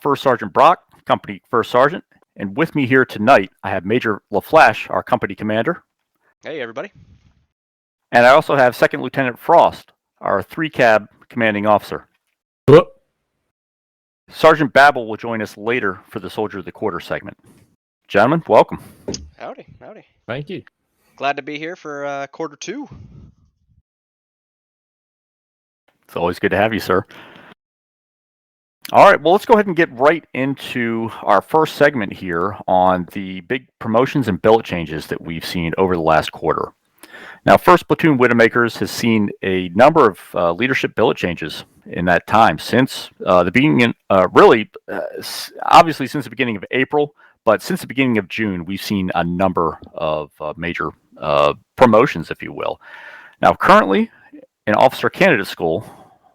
First Sergeant Brock, Company First Sergeant, and with me here tonight, I have Major LaFlash, our company commander. Hey, everybody. And I also have Second Lieutenant Frost, our 3-cab commanding officer. Hello. Sergeant E.Babol will join us later for the Soldier of the Quarter segment. Gentlemen, welcome. Howdy. Thank you. Glad to be here for quarter 2. It's always good to have you, sir. All right, well, let's go ahead and get right into our first segment here on the big promotions and billet changes that we've seen over the last quarter. Now, 1st Platoon Widowmakers has seen a number of leadership billet changes in that time since the beginning, obviously since the beginning of April, but since the beginning of June, we've seen a number of major promotions, if you will. Now, currently, in Officer Candidate School,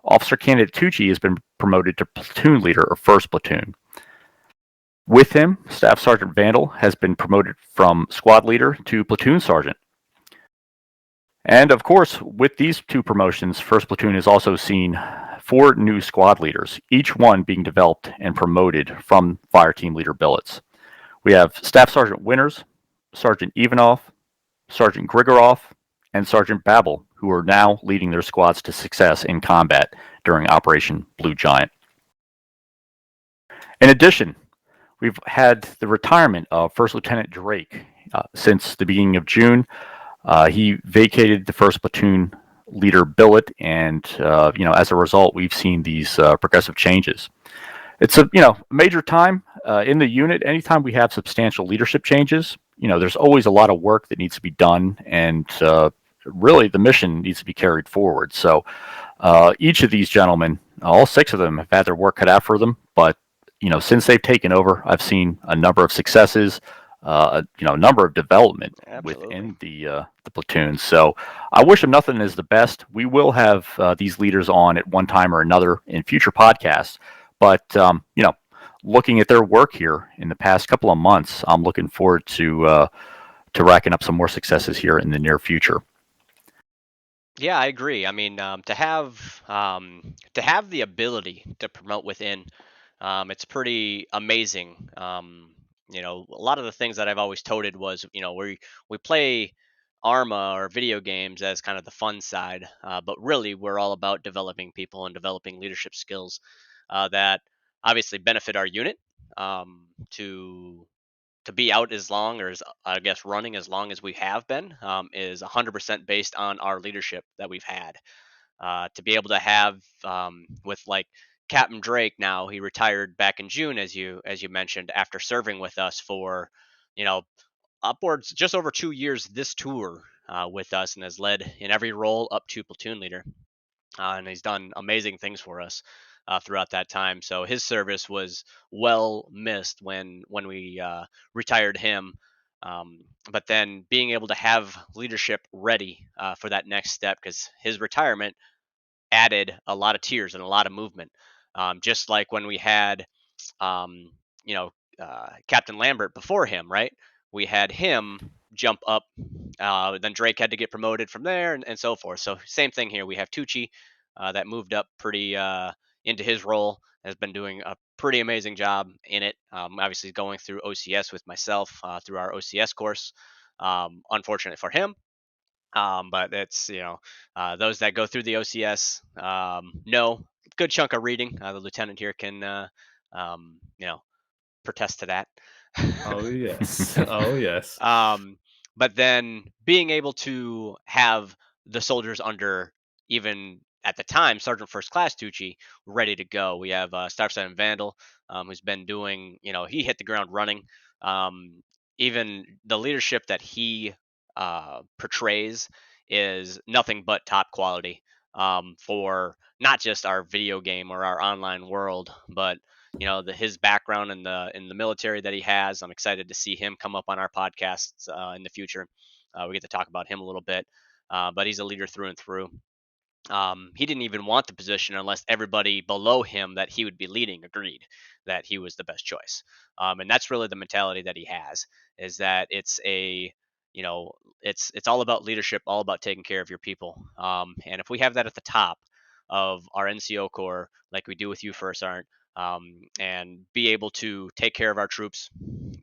Officer Candidate Tucci has been promoted to Platoon Leader of 1st Platoon. With him, Staff Sergeant Vandal has been promoted from Squad Leader to Platoon Sergeant. And of course, with these 2 promotions, 1st Platoon has also seen 4 new squad leaders, each one being developed and promoted from Fire Team Leader billets. We have Staff Sergeant Winters, Sergeant Ivanov, Sergeant Grigoroff, and Sergeant E.Babol, who are now leading their squads to success in combat during Operation Blue Giant. In addition, we've had the retirement of 1st Lieutenant Drake since the beginning of June. He vacated the 1st Platoon Leader billet, and as a result, we've seen these progressive changes. It's a major time in the unit. Anytime we have substantial leadership changes, there's always a lot of work that needs to be done, and really the mission needs to be carried forward. So each of these gentlemen, all 6 of them, have had their work cut out for them. But since they've taken over, I've seen a number of successes. A number of development within the platoon. So I wish them nothing as the best. We will have these leaders on at one time or another in future podcasts. But looking at their work here in the past couple of months, I'm looking forward to racking up some more successes here in the near future. Yeah, I agree. I mean, to have the ability to promote within, it's pretty amazing. A lot of the things that I've always toted was, we play Arma or video games as kind of the fun side, but really we're all about developing people and developing leadership skills that obviously benefit our unit to be out as long, or as I guess running as long as we have been, is 100% based on our leadership that we've had. To be able to have with like Captain Drake now, he retired back in June, as you mentioned, after serving with us for upwards just over 2 years this tour with us, and has led in every role up to platoon leader, and he's done amazing things for us throughout that time. So his service was well missed when we retired him. But then being able to have leadership ready for that next step, because his retirement added a lot of tiers and a lot of movement. Just like when we had, um, Captain Lambert before him, right? We had him jump up. Then Drake had to get promoted from there, and so forth. So same thing here. We have Tucci that moved up pretty into his role, has been doing a pretty amazing job in it. Obviously going through OCS with myself through our OCS course. Unfortunate for him, but it's those that go through the OCS know good chunk of reading. The lieutenant here can protest to that. Oh yes. Oh yes. But then being able to have the soldiers under, even at the time, Sergeant First Class Tucci ready to go. We have Staff Sergeant Vandal, who's been doing, he hit the ground running. Even the leadership that he portrays is nothing but top quality for not just our video game or our online world, but his background in the military that he has. I'm excited to see him come up on our podcasts in the future. We get to talk about him a little bit, but he's a leader through and through. He didn't even want the position unless everybody below him that he would be leading agreed that he was the best choice. And that's really the mentality that he has, is that it's it's all about leadership, all about taking care of your people. And if we have that at the top of our NCO core, like we do with you, First Sergeant, and be able to take care of our troops.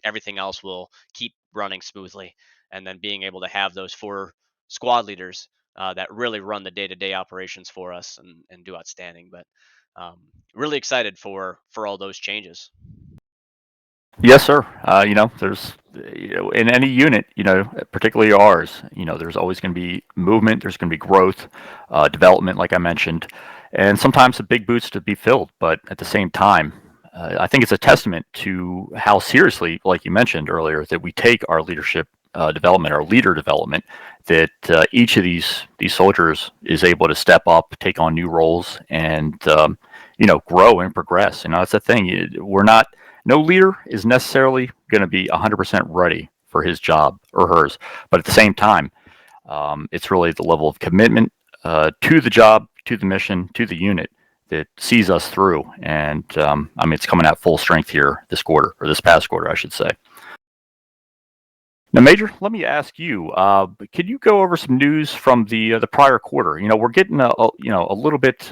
Everything else will keep running smoothly. And then being able to have those 4 squad leaders that really run the day-to-day operations for us and do outstanding. But um, really excited for all those changes. Yes, sir. There's, in any unit, particularly ours, there's always going to be movement. There's going to be growth, development, like I mentioned, and sometimes the big boots to be filled. But at the same time, I think it's a testament to how seriously, like you mentioned earlier, that we take our leadership development, our leader development. That each of these soldiers is able to step up, take on new roles, and grow and progress. That's the thing. We're not No leader is necessarily going to be 100% ready for his job or hers, but at the same time, it's really the level of commitment to the job, to the mission, to the unit that sees us through. And it's coming at full strength here this quarter, or this past quarter, I should say. Now, Major, let me ask you: Can you go over some news from the prior quarter? We're getting a little bit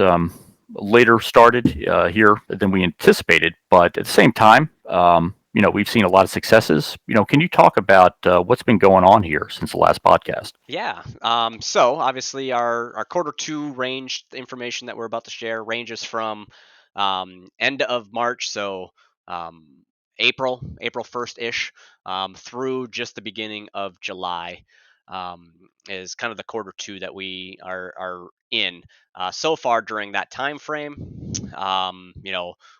later started here than we anticipated, but at the same time, we've seen a lot of successes. Can you talk about what's been going on here since the last podcast? Yeah. So obviously our quarter 2 range information that we're about to share ranges from end of March, so April 1st ish, through just the beginning of July. Is kind of the quarter 2 that we are in. So far during that time frame,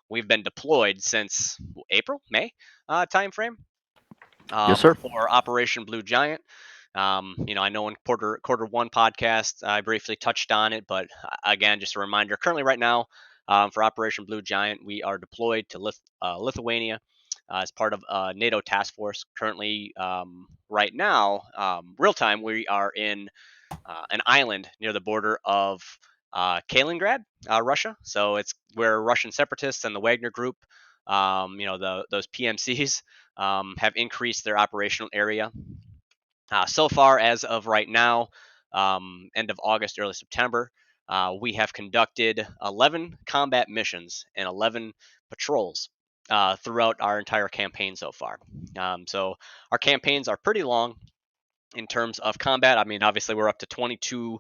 we've been deployed since April, May time frame, Yes, sir. for Operation Blue Giant. I know in quarter 1 podcast I briefly touched on it, but again, just a reminder. Currently, right now, for Operation Blue Giant, we are deployed to Lithuania as part of a NATO task force. Currently, right now, real time, we are in an island near the border of Kaliningrad, Russia. So it's where Russian separatists and the Wagner Group, those PMCs, have increased their operational area. So far, as of right now, end of August, early September, we have conducted 11 combat missions and 11 patrols throughout our entire campaign so far. So our campaigns are pretty long in terms of combat. I mean, obviously, we're up to 22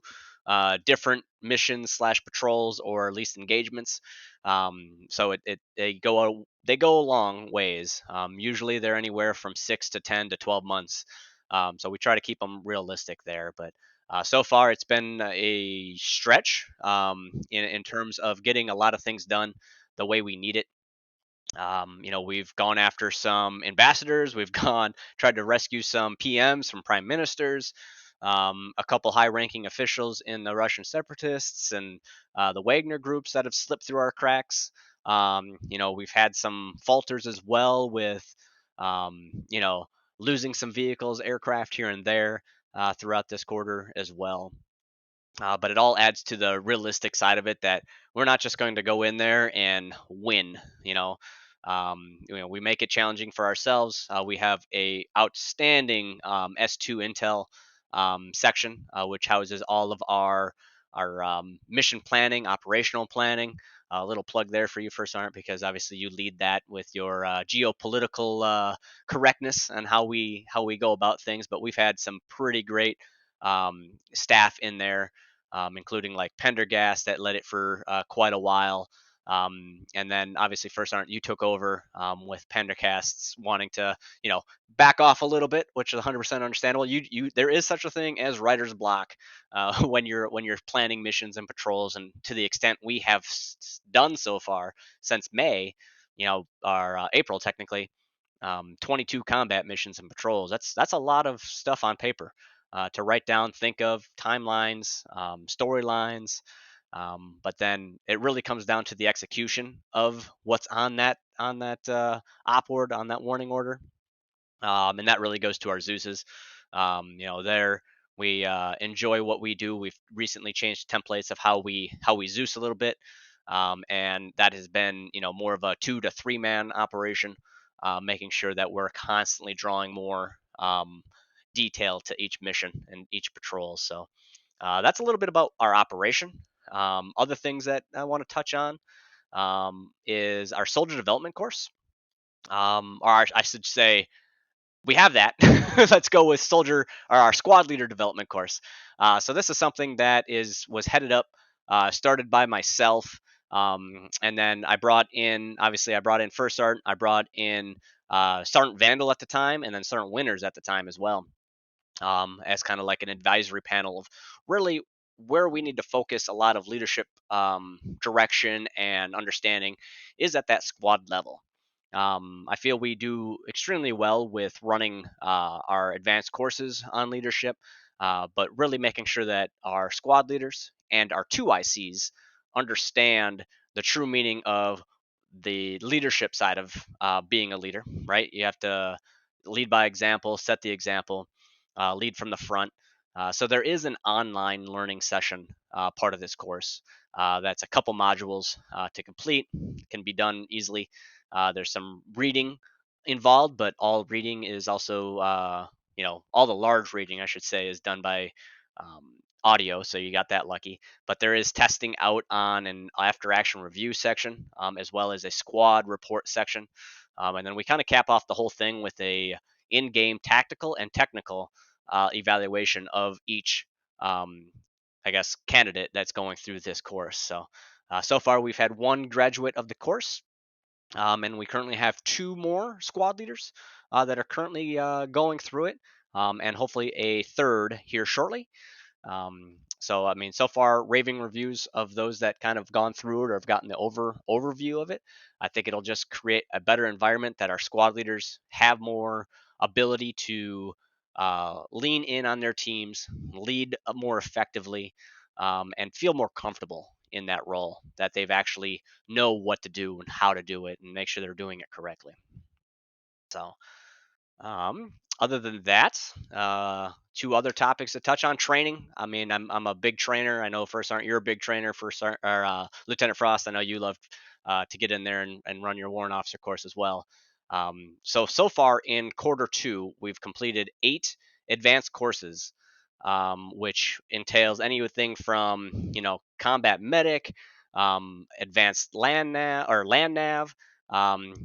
different missions slash patrols or at least engagements. So they go a long ways. Usually, they're anywhere from 6 to 10 to 12 months. So we try to keep them realistic there, but. So far, it's been a stretch in terms of getting a lot of things done the way we need it. We've gone after some ambassadors. We've gone tried to rescue some PMs from prime ministers, a couple high-ranking officials in the Russian separatists and the Wagner groups that have slipped through our cracks. We've had some falters as well with, losing some vehicles, aircraft here and there throughout this quarter as well. But it all adds to the realistic side of it that we're not just going to go in there and win. We make it challenging for ourselves. We have a outstanding S2 Intel section, which houses all of our mission planning, operational planning. A little plug there for you, First Sergeant, because obviously you lead that with your geopolitical correctness and how we go about things. But we've had some pretty great staff in there, including like Pendergast that led it for quite a while. And then obviously First Sergeant, you took over with Pendercasts wanting to, back off a little bit, which is 100% understandable. There is such a thing as writer's block when you're planning missions and patrols, and to the extent we have done so far since May, our April technically, 22 combat missions and patrols. That's a lot of stuff on paper to write down, think of timelines, storylines. But then it really comes down to the execution of what's on that op board, on that warning order, and that really goes to our Zeuses. There we enjoy what we do. We've recently changed templates of how we Zeus a little bit, and that has been more of a 2 to 3 man operation, making sure that we're constantly drawing more detail to each mission and each patrol. So that's a little bit about our operation. Other things that I want to touch on. is our soldier development course. Or I should say, we have that. Let's go with soldier or our squad leader development course. So this is something that was headed up, started by myself, and then obviously I brought in First Sergeant, I brought in Sergeant Vandal at the time, and then Sergeant Winters at the time as well, as kind of like an advisory panel of really where we need to focus a lot of leadership direction and understanding is at that squad level. I feel we do extremely well with running our advanced courses on leadership, but really making sure that our squad leaders and our 2ICs understand the true meaning of the leadership side of being a leader, right? You have to lead by example, set the example, lead from the front. So there is an online learning session part of this course. That's a couple modules to complete, can be done easily. There's some reading involved, but all reading is also, all the large reading, I should say, is done by audio. So you got that lucky. But there is testing out on an after action review section, as well as a squad report section. And then we kind of cap off the whole thing with a in-game tactical and technical evaluation of each, I guess, candidate that's going through this course. So far we've had one graduate of the course, and we currently have two more squad leaders that are currently going through it, and hopefully a third here shortly. So I mean, so far, raving reviews of those that kind of gone through it or have gotten the overview of it. I think it'll just create a better environment that our squad leaders have more ability to lean in on their teams, lead more effectively, and feel more comfortable in that role. That they've actually know what to do and how to do it, and make sure they're doing it correctly. So other than that, two other topics to touch on: training. I mean, I'm a big trainer. I know First Sergeant, you're a big trainer. Lieutenant Frost, I know you love to get in there and run your warrant officer course as well. So far in Q2, we've completed 8 advanced courses, which entails anything from combat medic, advanced land nav.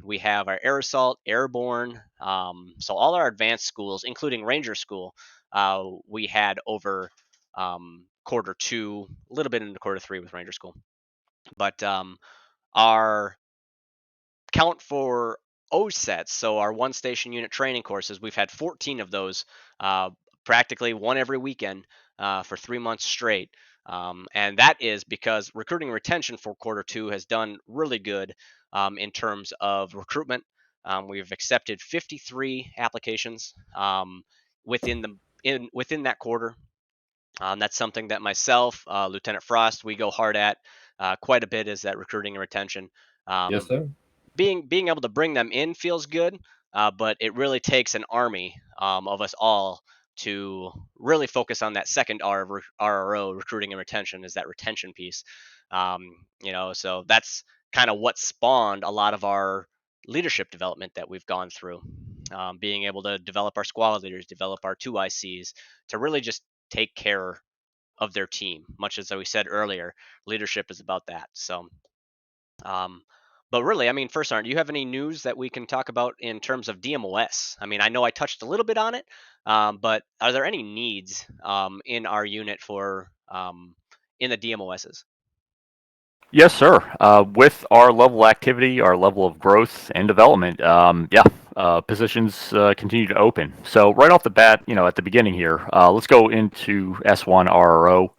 We have our air assault, airborne. So all our advanced schools, including Ranger School, we had over Q2, a little bit into Q3 with Ranger School. But our count for OSETs, so our one station unit training courses, we've had 14 of those, practically one every weekend for 3 months straight. And that is because recruiting retention for Q2 has done really good in terms of recruitment. We've accepted 53 applications within that quarter. That's something that myself, Lieutenant Frost, we go hard at quite a bit, is that recruiting and retention. Yes, sir. Being able to bring them in feels good, but it really takes an army of us all to really focus on that second R of RRO, recruiting and retention, is that retention piece. So that's kind of what spawned a lot of our leadership development that we've gone through, being able to develop our squad leaders, develop our 2ICs, to really just take care of their team. Much as we said earlier, leadership is about that. So but really, I mean, First Sergeant, do you have any news that we can talk about in terms of DMOS? I mean, I know I touched a little bit on it, but are there any needs in our unit for in the DMOSs? Yes, sir. With our level of activity, our level of growth and development, positions continue to open. So right off the bat, at the beginning here, let's go into S1 RRO.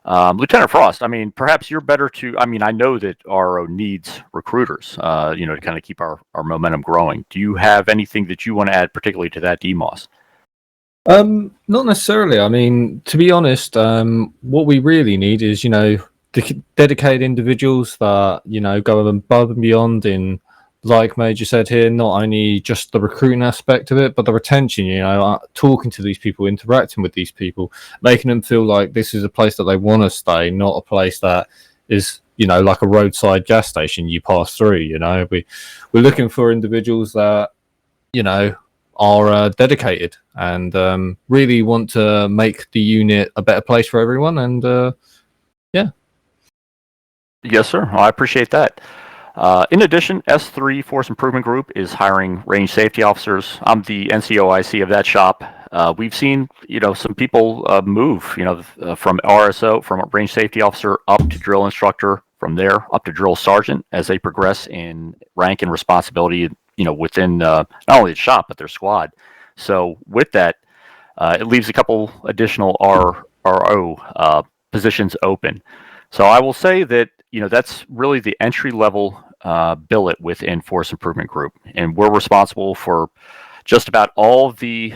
Lieutenant Frost, I mean, perhaps you're better to. I mean, I know that RO needs recruiters, to kind of keep our momentum growing. Do you have anything that you want to add, particularly to that, DMOS? Not necessarily. I mean, to be honest, what we really need is, dedicated individuals that, go above and beyond in, like Major said here, not only just the recruiting aspect of it, but the retention, talking to these people, interacting with these people, making them feel like this is a place that they want to stay, not a place that is, like a roadside gas station you pass through. We're looking for individuals that, are dedicated and really want to make the unit a better place for everyone. And yeah. Yes, sir. I appreciate that. In addition, S3 Force Improvement Group is hiring range safety officers. I'm the NCOIC of that shop. We've seen, some people move, from RSO, from a range safety officer up to drill instructor, from there up to drill sergeant as they progress in rank and responsibility, within not only the shop but their squad. So with that, it leaves a couple additional RO positions open. So I will say that that's really the entry level billet within Force Improvement Group, and we're responsible for just about all the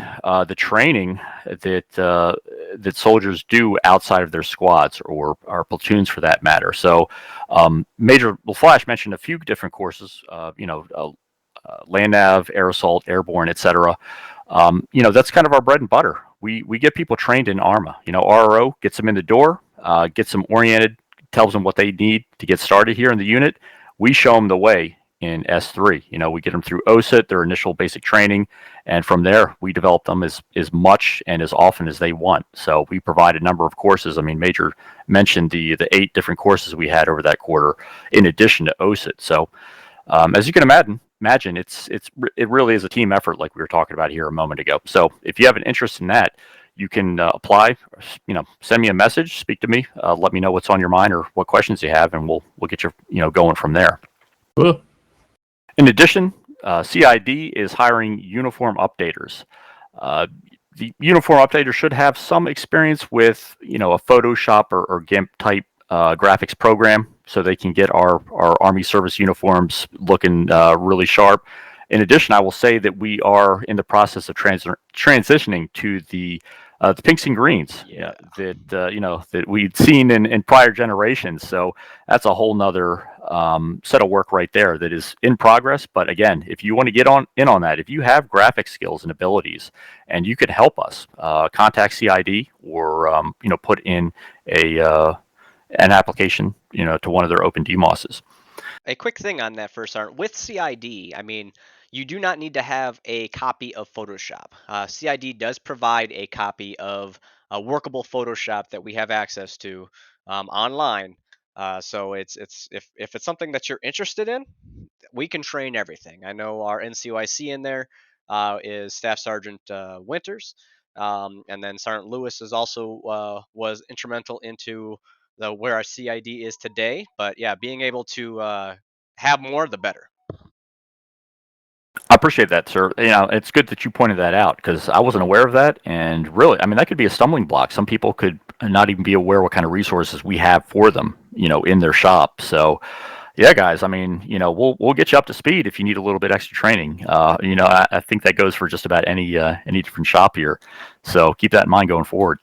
training that soldiers do outside of their squads or our platoons for that matter. So Major LaFlash mentioned a few different courses, land nav, air assault, airborne, etc. That's kind of our bread and butter. We get people trained in Arma. RRO gets them in the door, gets them oriented, tells them what they need to get started here in the unit. We show them the way in S3. We get them through OSIT, their initial basic training, and from there we develop them as much and as often as they want. So we provide a number of courses. I mean, Major mentioned the 8 different courses we had over that quarter, in addition to OSIT. So as you can imagine, it really is a team effort, like we were talking about here a moment ago. So if you have an interest in that, you can apply. Send me a message, speak to me, let me know what's on your mind or what questions you have, and we'll get you going from there. Cool. In addition, CID is hiring uniform updaters. The uniform updater should have some experience with a Photoshop or GIMP type graphics program, so they can get our Army service uniforms looking really sharp. In addition, I will say that we are in the process of transitioning to the pinks and greens that we'd seen in prior generations. So that's a whole nother set of work right there that is in progress. But again, if you want to get in on that, if you have graphic skills and abilities, and you could help us, contact CID or put in an application to one of their open DMOSs. A quick thing on that first, Art. With CID, I mean, you do not need to have a copy of Photoshop. CID does provide a copy of a workable Photoshop that we have access to online. So it's if it's something that you're interested in, we can train everything. I know our NCOIC in there is Staff Sergeant Winters, and then Sergeant Lewis is also was instrumental into where our CID is today. But yeah, being able to have more, the better. I appreciate that, sir. It's good that you pointed that out because I wasn't aware of that. And really, I mean, that could be a stumbling block. Some people could not even be aware what kind of resources we have for them, in their shop. So, yeah, guys, I mean, we'll get you up to speed if you need a little bit extra training. I think that goes for just about any different shop here. So keep that in mind going forward.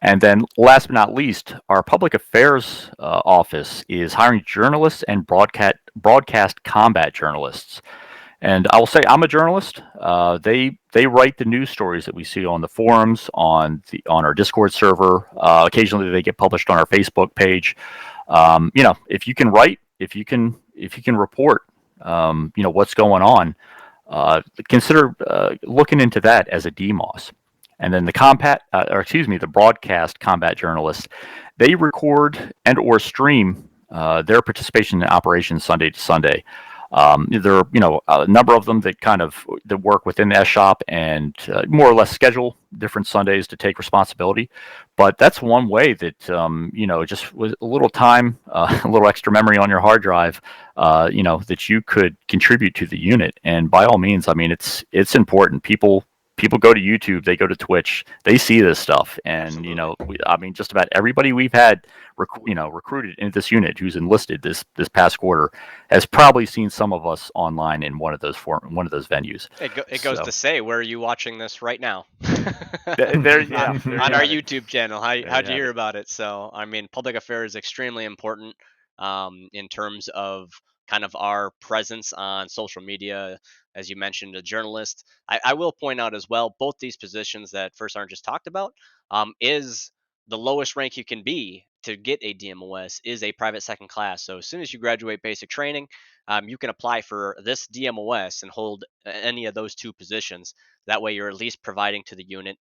And then, last but not least, our public affairs office is hiring journalists and broadcast combat journalists. And I will say, I'm a journalist. They write the news stories that we see on the forums, on our Discord server. Occasionally, they get published on our Facebook page. If you can write, if you can report, what's going on, consider looking into that as a DMOS. And then the broadcast combat journalists, they record and or stream their participation in operations Sunday to Sunday. There are a number of them that work within the S shop and more or less schedule different Sundays to take responsibility. But that's one way that just with a little time, a little extra memory on your hard drive, that you could contribute to the unit. And by all means, I mean it's important. People go to YouTube, they go to Twitch, they see this stuff, and just about everybody we've had recruited into this unit who's enlisted this past quarter has probably seen some of us online in one of those venues. It goes to say, where are you watching this right now? There you on our have it. YouTube channel. How'd you have hear about it? So I mean, public affairs is extremely important in terms of kind of our presence on social media. As you mentioned, a journalist. I will point out as well, both these positions that First Sergeant just talked about is the lowest rank you can be to get a DMOS is a private second class. So as soon as you graduate basic training, you can apply for this DMOS and hold any of those 2 positions. That way, you're at least providing to the unit.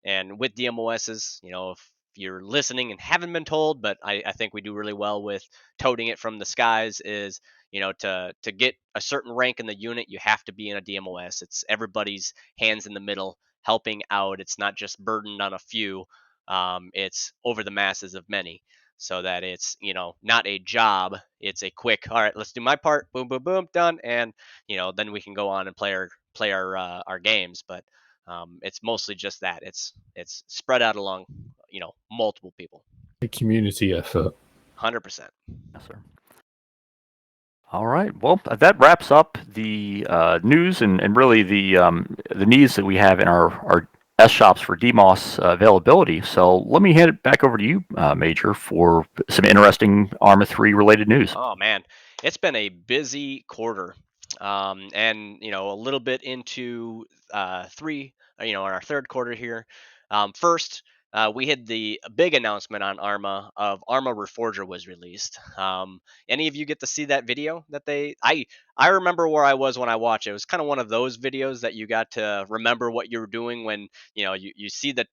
And with DMOSs, if you're listening and haven't been told, but I think we do really well with toting it from the skies, is to get a certain rank in the unit, you have to be in a DMOS. It's everybody's hands in the middle helping out. It's not just burdened on a few. It's over the masses of many, so that it's not a job. It's a quick, all right, let's do my part, boom boom boom, done, and then we can go on and play our games. But it's mostly just that it's spread out along multiple people. A community effort. 100%. Yes, sir. All right. Well, that wraps up the news and really the needs that we have in our S shops for DMOS availability. So let me hand it back over to you, Major, for some interesting Arma 3 related news. Oh man, it's been a busy quarter, and a little bit into three, our third quarter here. First, we had the big announcement on Arma of Arma Reforger was released. Any of you get to see that video that I remember where I was when I watched it. It was kind of one of those videos that you got to remember what you were doing when you see the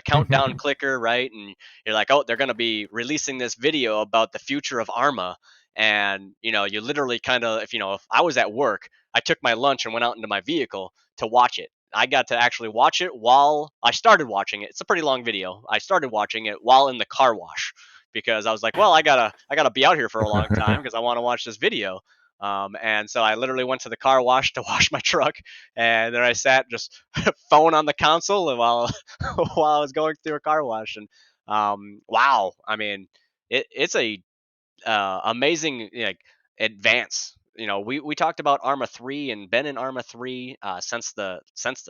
countdown clicker, right, and you're like, oh, they're going to be releasing this video about the future of Arma. And you literally kind of, if I was at work, I took my lunch and went out into my vehicle to watch it. I got to actually watch it while I started watching it. It's a pretty long video. I started watching it while in the car wash because I was like, well, I gotta be out here for a long time because I want to watch this video. And so I literally went to the car wash to wash my truck, and then I sat just phone on the console while while I was going through a car wash. And wow, I mean, it's a amazing like advance. We talked about Arma 3 and been in Arma 3 since the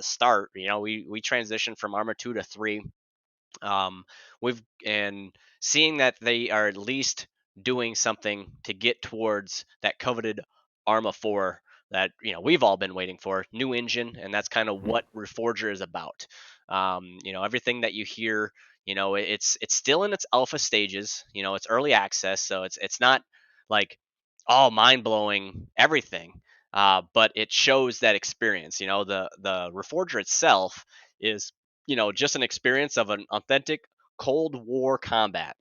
start. We transitioned from Arma 2 to 3. We've and seeing that they are at least doing something to get towards that coveted Arma 4 that we've all been waiting for, new engine, and that's kind of what Reforger is about. Everything that you hear, it's still in its alpha stages. It's early access, so it's not like all mind blowing everything, but it shows that experience. The Reforger itself is just an experience of an authentic Cold War combat.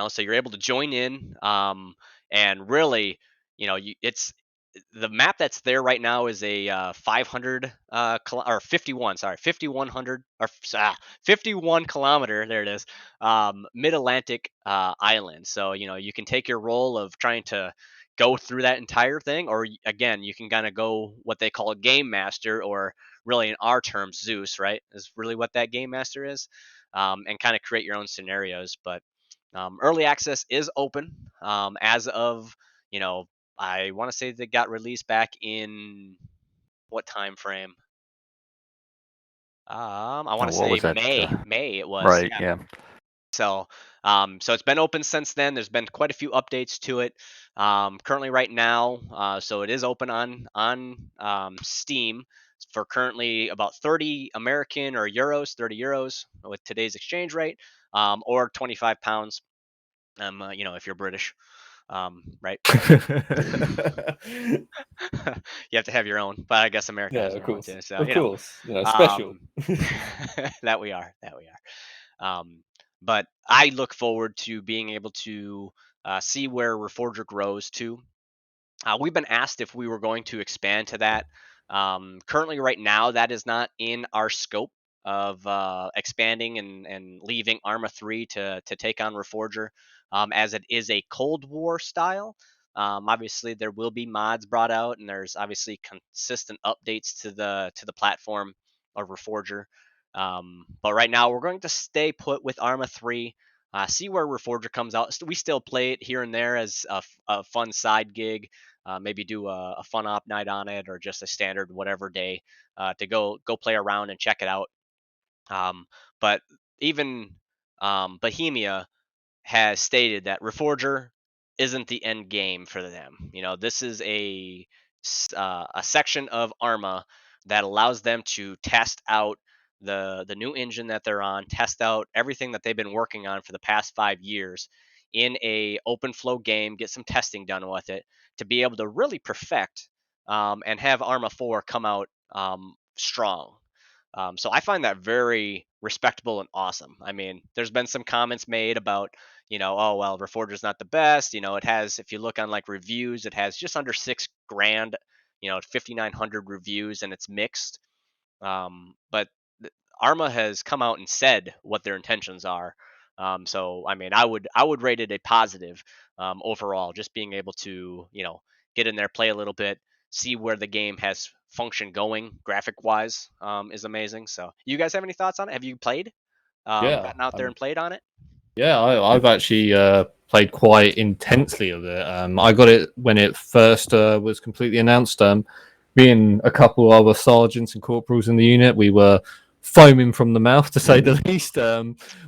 So you're able to join in, and really, it's the map that's there right now is a 500 or 51, sorry, 5100 or 51 kilometer. There it is, mid Atlantic island. So you can take your role of trying to go through that entire thing, or again, you can kind of go what they call a game master, or really in our terms, Zeus, right? Is really what that game master is, and kind of create your own scenarios. But early access is open as of I want to say they got released back in what time frame? I want to What say was that? May. May it was. Right. Yeah. Yeah. So it's been open since then. There's been quite a few updates to it. Currently, right now, so it is open on Steam for currently about 30 American or euros, 30 euros with today's exchange rate, or 25 pounds. If you're British, right? You have to have your own, but I guess America Yeah, has of their own course. too. So Of course. Special. um, that we are. But I look forward to being able to see where Reforger grows to. We've been asked if we were going to expand to that. Currently, right now, that is not in our scope of expanding and leaving Arma 3 to take on Reforger, as it is a Cold War style. Obviously, there will be mods brought out, and there's obviously consistent updates to the platform of Reforger. But right now, we're going to stay put with Arma 3. See where Reforger comes out. We still play it here and there as a fun side gig. Maybe do a fun op night on it, or just a standard whatever day to go play around and check it out. But even Bohemia has stated that Reforger isn't the end game for them. This is a section of Arma that allows them to test out the new engine that they're on, test out everything that they've been working on for the past 5 years in a open flow game, get some testing done with it to be able to really perfect, and have Arma 4 come out strong. So I find that very respectable and awesome. I mean, there's been some comments made about, oh well, reforger's not the best. It has, if you look on like reviews, it has just under 6 grand, 5,900 reviews, and it's mixed. But Arma has come out and said what their intentions are. So I mean, I would rate it a positive overall. Just being able to get in there, play a little bit, see where the game has function going graphic wise is amazing. So you guys have any thoughts on it? Have you played? Yeah, Gotten out there and played on it? yeah, I've actually played quite intensely of it. I got it when it first was completely announced. Me and a couple other sergeants and corporals in the unit, we were foaming from the mouth, to say the least.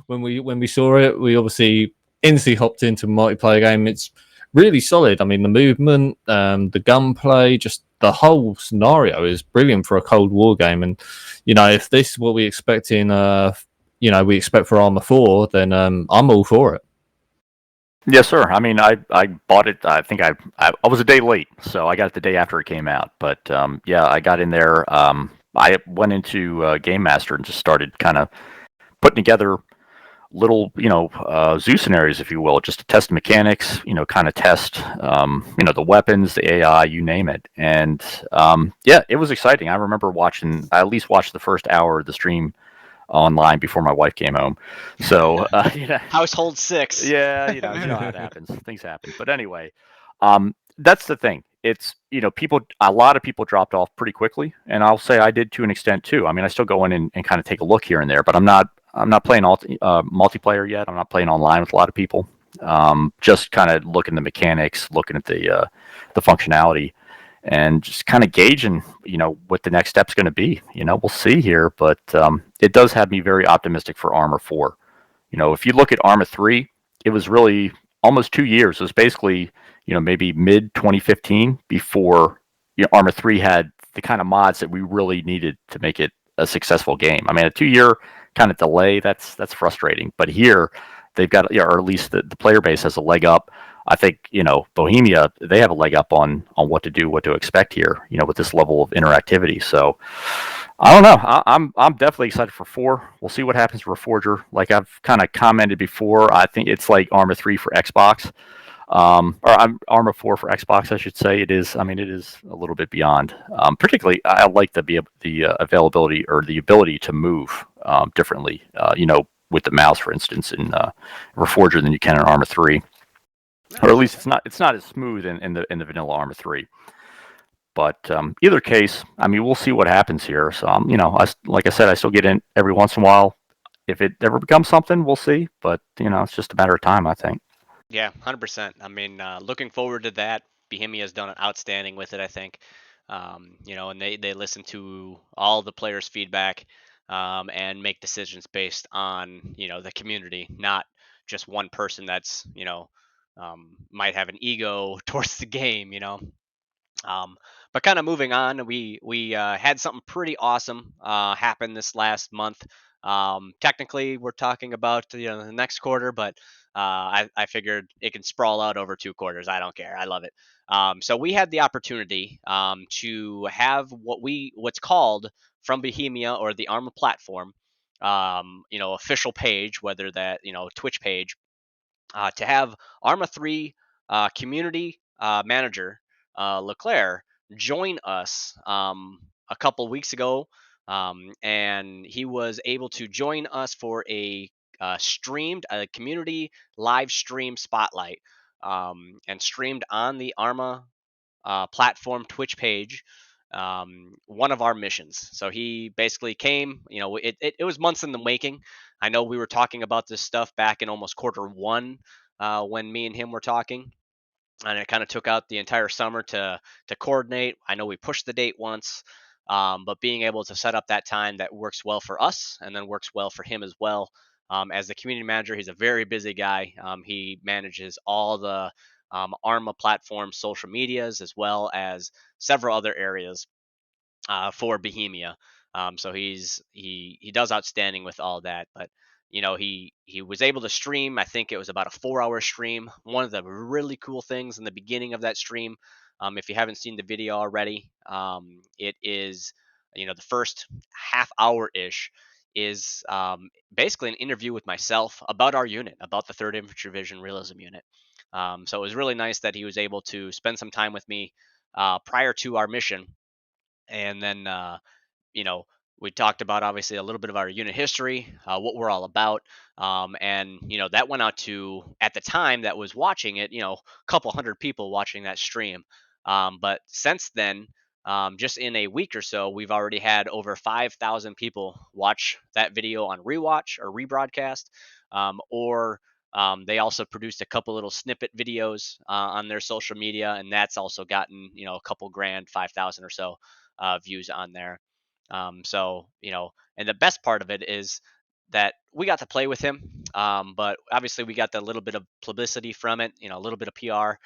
When we saw it, we obviously instantly hopped into a multiplayer game. It's really solid. I mean, the movement, the gunplay, just the whole scenario is brilliant for a Cold War game. And if this is what we expect we expect for Arma 4, then I'm all for it. Yes, sir. I mean, I bought it. I think I was a day late, so I got it the day after it came out. But yeah, I got in there. I went into Game Master and just started kind of putting together little, zoo scenarios, if you will, just to test the mechanics, kind of test, the weapons, the AI, you name it. And yeah, it was exciting. I remember I at least watched the first hour of the stream online before my wife came home. So, Household 6. yeah, you know how it happens. Things happen. But anyway, that's the thing. It's, a lot of people dropped off pretty quickly, and I'll say I did to an extent too. I mean, I still go in and kind of take a look here and there, but I'm not playing multiplayer yet. I'm not playing online with a lot of people. Just kind of looking at the mechanics, looking at the functionality, and just kind of gauging, what the next step's going to be. We'll see here, but it does have me very optimistic for Armor 4. If you look at Arma 3, it was really almost 2 years. It was basically, maybe mid 2015 before Arma 3 had the kind of mods that we really needed to make it a successful game. I mean, a 2 year kind of delay, that's frustrating. But here, they've got, or at least the player base has a leg up. I think, Bohemia, they have a leg up on what to do, what to expect here, with this level of interactivity. So, I don't know. I'm definitely excited for 4. We'll see what happens for Reforger. Like I've kind of commented before, I think it's like Arma 3 for Xbox, Arma 4 for Xbox, I should say. It is. I mean, it is a little bit beyond. Particularly, I like the availability or the ability to move differently. With the mouse, for instance, in Reforger than you can in Arma 3, or at least it's not as smooth in the vanilla Arma 3. But either case, I mean, we'll see what happens here. So, like I said, I still get in every once in a while. If it ever becomes something, we'll see. But it's just a matter of time, I think. Yeah, 100%. I mean, looking forward to that. Bohemia has done an outstanding with it, I think. And they listen to all the players' feedback and make decisions based on the community, not just one person that's might have an ego towards the game. But kind of moving on, we had something pretty awesome happen this last month. Technically, we're talking about the next quarter, but I figured it can sprawl out over 2 quarters. I don't care. I love it. So we had the opportunity to have what's called from Bohemia or the Arma platform, official page, whether that Twitch page, to have Arma 3 community manager Leclerc join us a couple weeks ago, and he was able to join us for a community live stream spotlight, and streamed on the Arma platform Twitch page, one of our missions. So he basically came, it was months in the making. I know we were talking about this stuff back in almost quarter 1 when me and him were talking. And it kind of took out the entire summer to coordinate. I know we pushed the date once, but being able to set up that time that works well for us and then works well for him as well. As the community manager, he's a very busy guy. He manages all the Arma platform social medias as well as several other areas for Bohemia. So he does outstanding with all that. But he was able to stream. I think it was about a 4-hour stream. One of the really cool things in the beginning of that stream, if you haven't seen the video already, it is the first half hour ish is basically an interview with myself about our unit, about the 3rd Infantry Division Realism unit. So it was really nice that he was able to spend some time with me prior to our mission, and then you know, we talked about obviously a little bit of our unit history, what we're all about, and that went out to, at the time that was watching it, a couple hundred people watching that stream. But since then, just in a week or so, we've already had over 5,000 people watch that video on rewatch or rebroadcast, or they also produced a couple little snippet videos on their social media, and that's also gotten a couple grand, 5,000 or so views on there. And the best part of it is that we got to play with him, but obviously we got the little bit of publicity from it, a little bit of PR.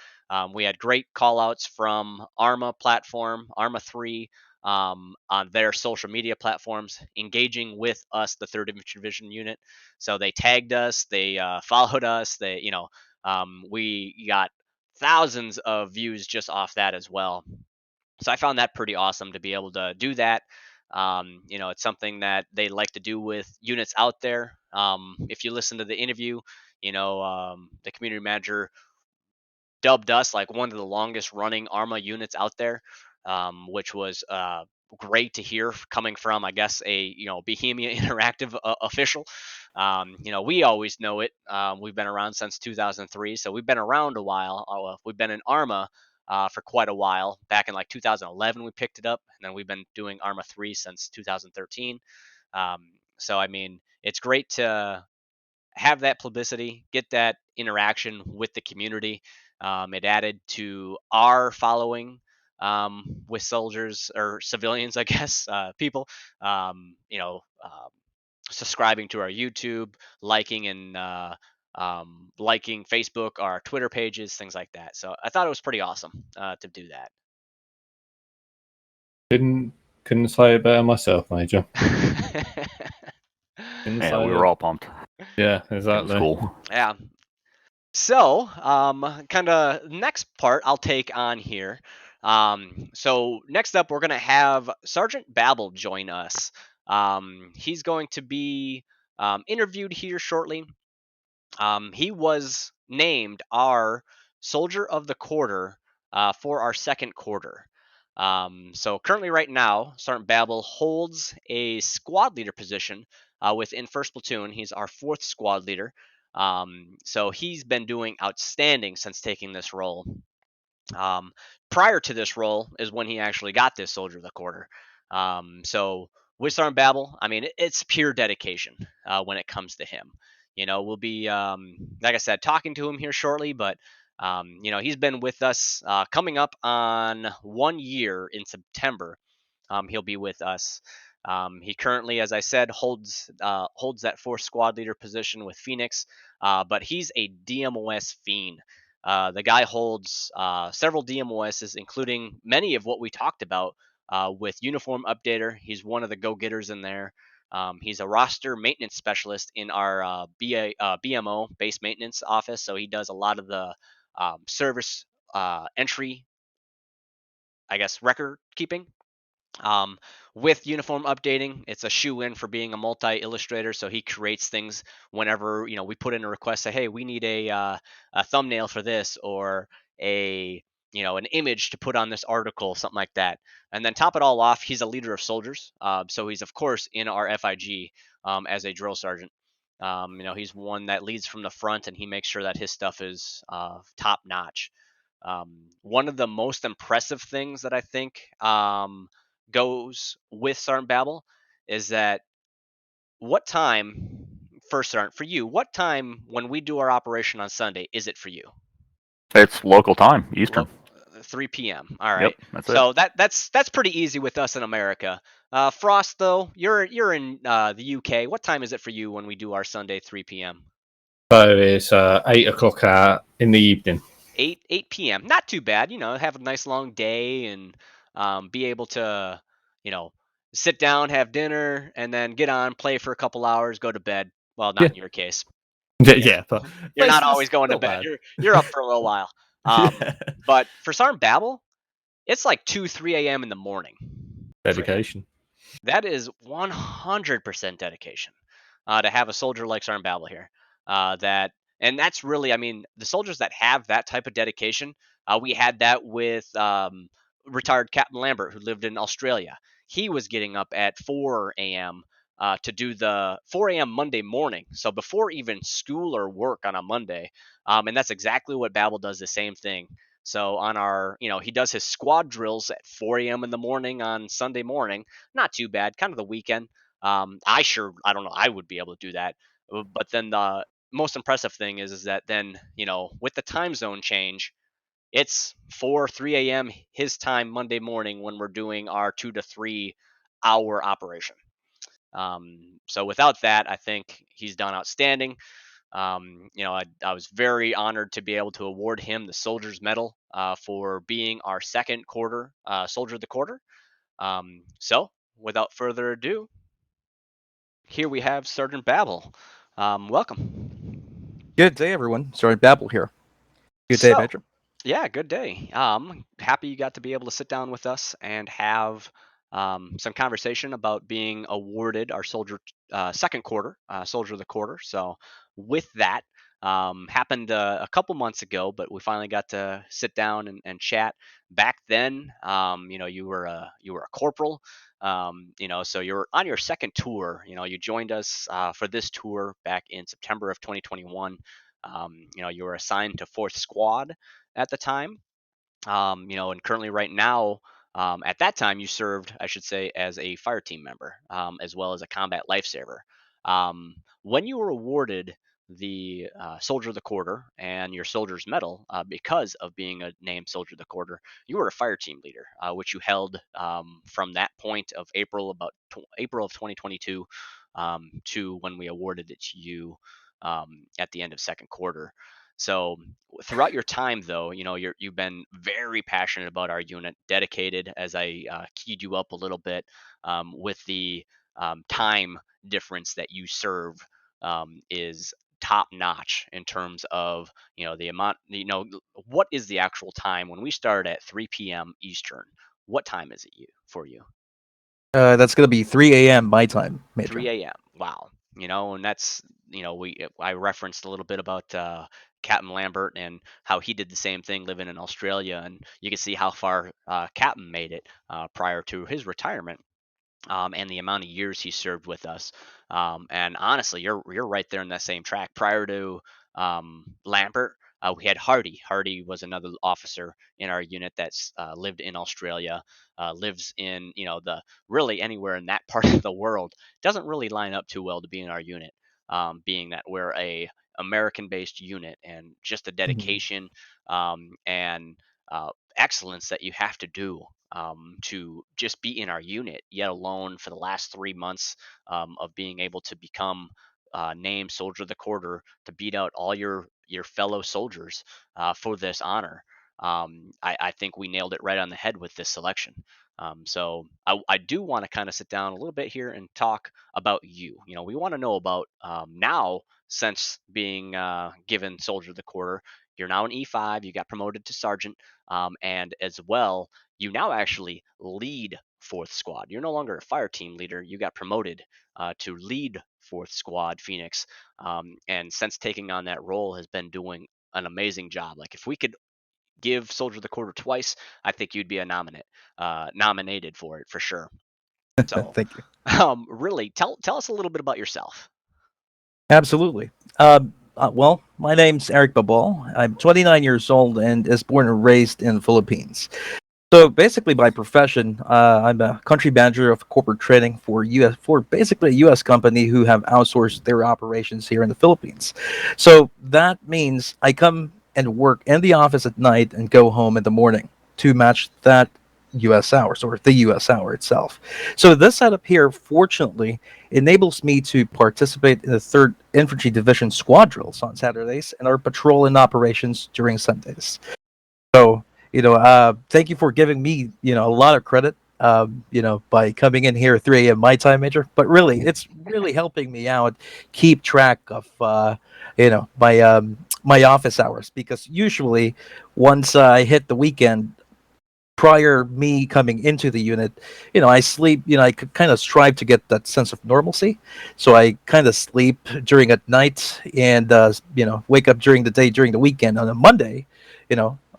We had great call outs from Arma platform, Arma 3, on their social media platforms, engaging with us, the 3rd Infantry Division unit. So they tagged us, they followed us, we got thousands of views just off that as well. So I found that pretty awesome to be able to do that. It's something that they like to do with units out there. If you listen to the interview, the community manager dubbed us like one of the longest running Arma units out there, which was great to hear coming from, I guess, a Bohemia Interactive official. We always know it. We've been around since 2003, so we've been around a while. We've been in Arma for quite a while. Back in like 2011, we picked it up, and then we've been doing Arma 3 since 2013. So I mean, it's great to have that publicity, get that interaction with the community. It added to our following with soldiers or civilians, I guess, people. Um, you know, uh, Subscribing to our YouTube, liking and liking Facebook, our Twitter pages, things like that. So I thought it was pretty awesome to do that. Couldn't say it better myself, Major. Yeah, we were all pumped. Yeah, It was exactly. cool. Yeah. So, kind of next part I'll take on here. So next up, we're gonna have Sergeant E.Babol join us. He's going to be interviewed here shortly. He was named our Soldier of the Quarter for our second quarter. So currently, right now, Sergeant E.Babol holds a squad leader position within First Platoon. He's our 4th squad leader. So he's been doing outstanding since taking this role. Um, Prior to this role is when he actually got this Soldier of the Quarter. So with Sergeant E.Babol, I mean, it's pure dedication when it comes to him. We'll be, like I said, talking to him here shortly, but he's been with us coming up on 1 year in September. He'll be with us. He currently, as I said, holds that 4th squad leader position with Phoenix, but he's a DMOS fiend. The guy holds several DMOSs, including many of what we talked about with Uniform Updater. He's one of the go-getters in there. He's a roster maintenance specialist in our BMO, base maintenance office, so he does a lot of the service entry, I guess, record keeping. Um, with uniform updating, it's a shoe in for being a multi illustrator. So he creates things whenever we put in a request. Say, hey, we need a thumbnail for this, or a an image to put on this article, something like that. And then top it all off, he's a leader of soldiers. So he's of course in our FIG as a drill sergeant. He's one that leads from the front, and he makes sure that his stuff is top notch. One of the most impressive things that I think goes with Sergeant E.Babol is that what time, first Sergeant, for you, what time when we do our operation on Sunday is it for you? It's local time, Eastern. 3 p.m. All right. Yep, that's So it. that's pretty easy with us in America. Frost, though, you're in the UK. What time is it for you when we do our Sunday 3 p.m.? So it's 8 o'clock in the evening. 8 p.m. Not too bad. Have a nice long day and be able to, you know, sit down, have dinner, and then get on, play for a couple hours, go to bed. Well, not Yeah. in your case. Yeah, but You're it's not always going to not bed. bad. You're up for a little while. Yeah. But for Sergeant E.Babol, it's like 2, 3 a.m. in the morning. For him. Dedication. That is 100% dedication to have a soldier like Sergeant Babel here. And that's really, I mean, the soldiers that have that type of dedication. We had that with retired Captain Lambert, who lived in Australia. He was getting up at 4 a.m. To do the 4 a.m. Monday morning. So before even school or work on a Monday. And that's exactly what Babel does, the same thing. So on our, he does his squad drills at 4 a.m. in the morning on Sunday morning. Not too bad, kind of the weekend. I don't know, I would be able to do that. But then the most impressive thing is that then, with the time zone change, it's 3 a.m. his time Monday morning when we're doing our 2 to 3 hour operation. So without that, I think he's done outstanding. I was very honored to be able to award him the Soldier's Medal for being our second quarter Soldier of the Quarter. So, without further ado, here we have Sergeant Babel. Welcome. Good day, everyone. Sorry, Babel here. Good day, So, Major. yeah, good day. Happy you got to be able to sit down with us and have some conversation about being awarded our second quarter Soldier of the Quarter. So, with that, happened a couple months ago, but we finally got to sit down and chat. Back then, you were a corporal. So you're on your second tour. You joined us for this tour back in September of 2021. You were assigned to Fourth Squad at the time. And currently right now, at that time you served, I should say, as a fire team member, as well as a combat lifesaver. When you were awarded the Soldier of the Quarter and your Soldier's Medal, because of being a named Soldier of the Quarter, you were a fire team leader, which you held from that point of April of 2022 to when we awarded it to you at the end of second quarter. So throughout your time, though, you've been very passionate about our unit, dedicated. As I keyed you up a little bit with the time difference that you serve is top notch in terms of the amount. What is the actual time when we start at 3 p.m. Eastern? What time is it for you? That's going to be 3 a.m. my time, Major. 3 a.m. Wow. And that's, I referenced a little bit about Captain Lambert and how he did the same thing living in Australia. And you can see how far Captain made it prior to his retirement. And the amount of years he served with us. And honestly, you're right there in that same track. Prior to Lambert, we had Hardy. Hardy was another officer in our unit that's lived in Australia, lives in the really anywhere in that part of the world. Doesn't really line up too well to be in our unit, being that we're a American-based unit, and just the Mhm. dedication and excellence that you have to do to just be in our unit, yet alone for the last 3 months of being able to become named Soldier of the Quarter to beat out all your fellow soldiers for this honor. I think we nailed it right on the head with this selection. So I do want to kind of sit down a little bit here and talk about you. We want to know about now, since being given Soldier of the Quarter, you're now an E5. You got promoted to sergeant, and as well, you now actually lead fourth squad. You're no longer a fire team leader. You got promoted to lead fourth squad Phoenix, and since taking on that role, has been doing an amazing job. Like, if we could give Soldier of the Quarter twice, I think you'd be nominated for it for sure. So, Thank you. really, tell us a little bit about yourself. Absolutely. Well, my name's E.Babol. I'm 29 years old and is born and raised in the Philippines. So basically, by profession, I'm a country manager of corporate training for basically a U.S. company who have outsourced their operations here in the Philippines. So that means I come and work in the office at night and go home in the morning to match that U.S. hours or the U.S. hour itself. So this setup here, fortunately, enables me to participate in the 3rd Infantry Division squad drills on Saturdays and our patrol and operations during Sundays. So, thank you for giving me, a lot of credit, by coming in here at 3 a.m. my time, Major. But really, it's really helping me out keep track of, my office hours because usually once I hit the weekend, prior me coming into the unit, I sleep, I could kind of strive to get that sense of normalcy. So I kind of sleep during at night and, wake up during the day, during the weekend. On a Monday,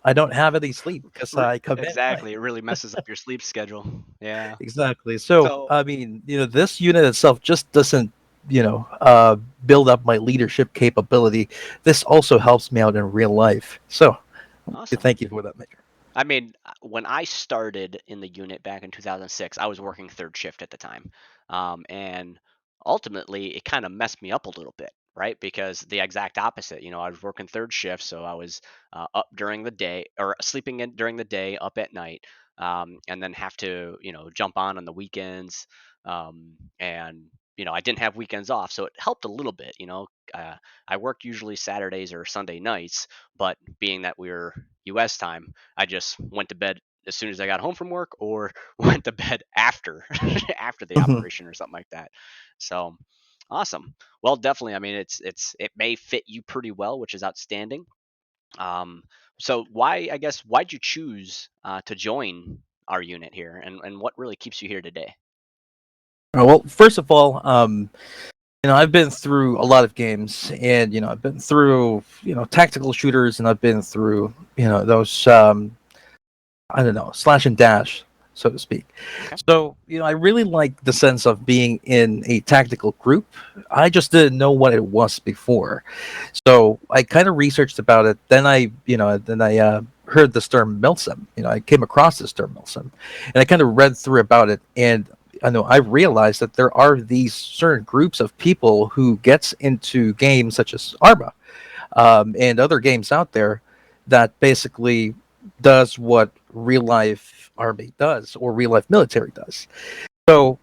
I don't have any sleep because I come in at night. Exactly. It really messes up your sleep schedule. Yeah. Exactly. So, So I mean, this unit itself just doesn't, build up my leadership capability. This also helps me out in real life. So, awesome. thank you for that, Major. I mean, when I started in the unit back in 2006, I was working third shift at the time. And ultimately, it kind of messed me up a little bit, right? Because the exact opposite, I was working third shift, so I was up during the day or sleeping in during the day, up at night, and then have to, jump on the weekends. And, I didn't have weekends off, so it helped a little bit, I worked usually Saturdays or Sunday nights, but being that we were US time, I just went to bed as soon as I got home from work or went to bed after after the operation or something like that. So awesome. Well, definitely. I mean, it may fit you pretty well, which is outstanding. Um, so why'd you choose to join our unit here, and what really keeps you here today? Well, first of all, I've been through a lot of games, and I've been through tactical shooters, and I've been through those I don't know, slash and dash, so to speak. Okay. So I really like the sense of being in a tactical group. I just didn't know what it was before, so I kind of researched about it. Then I heard this term milsim. I came across this term milsim, and I kind of read through about it, and I realized that there are these certain groups of people who gets into games such as Arma, and other games out there that basically does what real life army does or real life military does. So,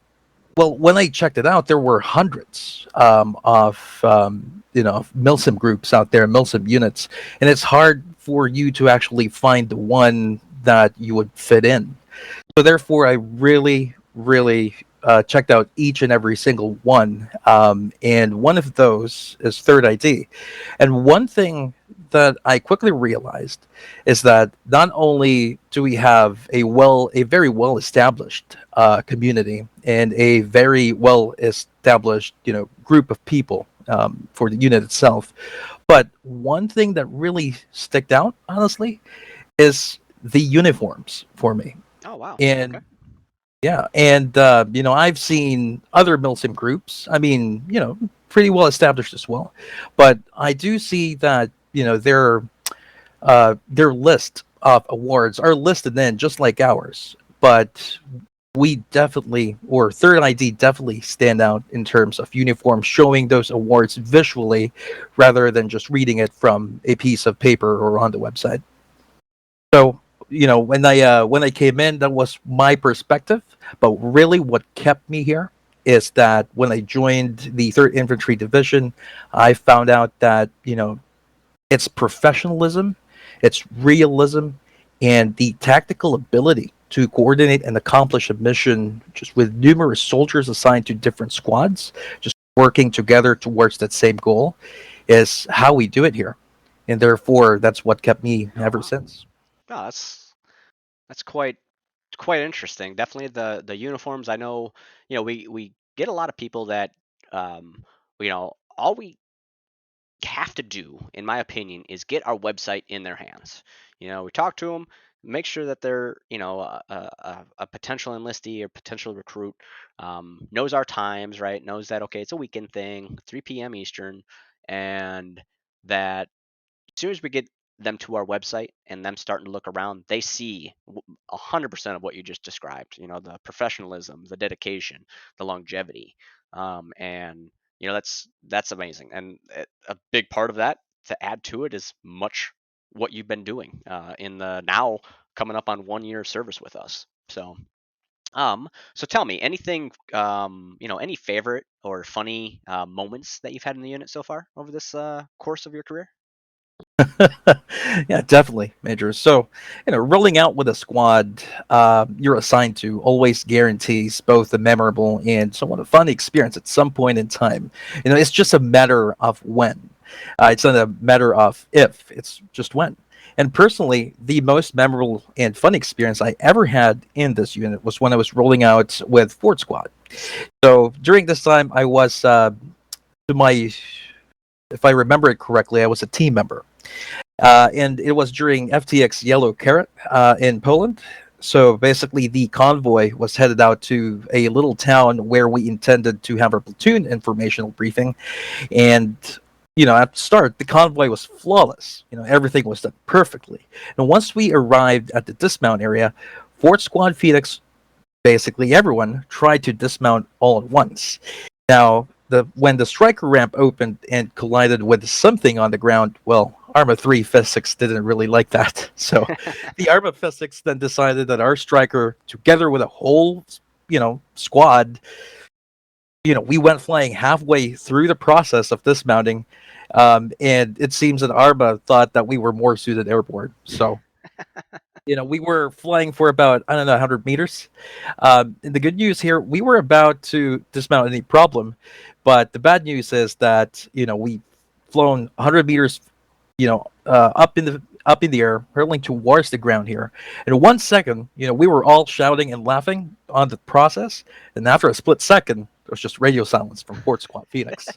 well, when I checked it out, there were hundreds of milsim groups out there, milsim units, and it's hard for you to actually find the one that you would fit in. So therefore, I really, really checked out each and every single one, and one of those is Third ID. And one thing that I quickly realized is that not only do we have a very well established community and a very well established group of people for the unit itself, but one thing that really sticked out, honestly, is the uniforms for me. Oh wow. Okay. And yeah, and I've seen other milsim groups. I mean, pretty well established as well, but I do see that their list of awards are listed in just like ours, but we definitely, or Third ID definitely stand out in terms of uniform, showing those awards visually rather than just reading it from a piece of paper or on the website. So, when I came in, that was my perspective. But really, what kept me here is that when I joined the Third Infantry Division, I found out that it's professionalism, it's realism, and the tactical ability to coordinate and accomplish a mission just with numerous soldiers assigned to different squads, just working together towards that same goal, is how we do it here. And therefore, that's what kept me Oh ever wow. since. Oh, that's quite interesting. Definitely the uniforms. I know, we get a lot of people that, all we have to do, in my opinion, is get our website in their hands. We talk to them, make sure that they're, a potential enlistee or potential recruit, knows our times, right? Knows that okay, it's a weekend thing, 3 p.m. Eastern, and that as soon as we get them to our website and them starting to look around, they see 100% of what you just described. The professionalism, the dedication, the longevity, and that's amazing. And a big part of that to add to it is much what you've been doing in the now coming up on 1 year of service with us. So tell me anything, any favorite or funny moments that you've had in the unit so far over this course of your career? Yeah, definitely, Major. So, rolling out with a squad you're assigned to always guarantees both a memorable and somewhat a fun experience at some point in time. It's just a matter of when. It's not a matter of if, it's just when. And personally, the most memorable and fun experience I ever had in this unit was when I was rolling out with Fort Squad. So during this time, I was, to my, if I remember it correctly, I was a team member. And it was during FTX Yellow Carrot in Poland. So basically, the convoy was headed out to a little town where we intended to have our platoon informational briefing. And, at the start, the convoy was flawless. Everything was done perfectly. And once we arrived at the dismount area, Fort Squad Phoenix, basically everyone, tried to dismount all at once. Now, when the striker ramp opened and collided with something on the ground, well, Arma 3 Physics didn't really like that. So the Arma Physics then decided that our striker, together with a whole, squad, we went flying halfway through the process of dismounting. And it seems that Arma thought that we were more suited airborne. So, we were flying for about, I don't know, 100 meters. And the good news here, we were about to dismount any problem. But the bad news is that, we flown 100 meters, up in the air, hurtling towards the ground here. In 1 second, we were all shouting and laughing on the process. And after a split second, there was just radio silence from Fort Squad Phoenix.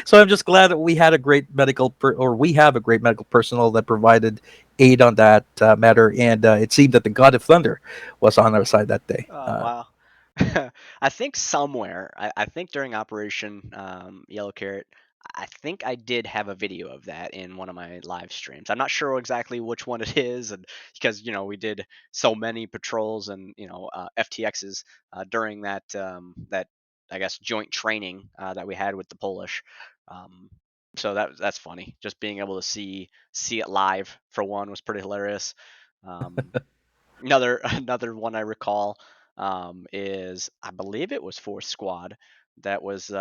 So I'm just glad that we had a great we have a great medical personnel that provided aid on that matter, and it seemed that the God of Thunder was on our side that day. Oh, wow. I think somewhere, I think during Operation Yellow Carrot, I think I did have a video of that in one of my live streams. I'm not sure exactly which one it is, and because we did so many patrols and FTXs during that I guess joint training that we had with the Polish. Um, so that's funny. Just being able to see it live for one was pretty hilarious. Um, another one I recall is I believe it was Fourth Squad that was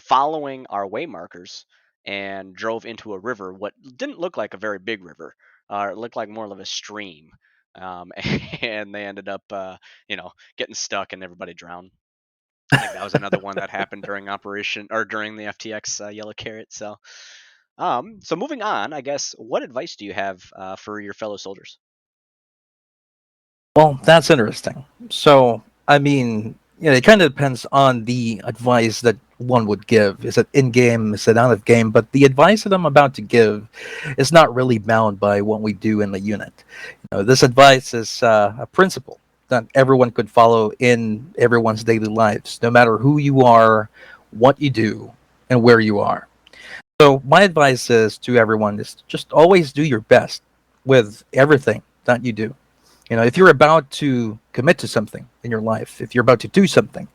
following our way markers and drove into a river. What didn't look like a very big river. It looked like more of a stream. And they ended up getting stuck and everybody drowned. I think that was another one that happened during operation or during the FTX Yellow Carrot. So moving on, I guess, what advice do you have for your fellow soldiers? Well, that's interesting. So, I mean, it kind of depends on the advice that one would give. Is it in game? Is it out of game? But the advice that I'm about to give is not really bound by what we do in the unit. This advice is a principle that everyone could follow in everyone's daily lives, no matter who you are, what you do, and where you are. So, my advice is to everyone is just always do your best with everything that you do. If you're about to commit to something in your life, if you're about to do something,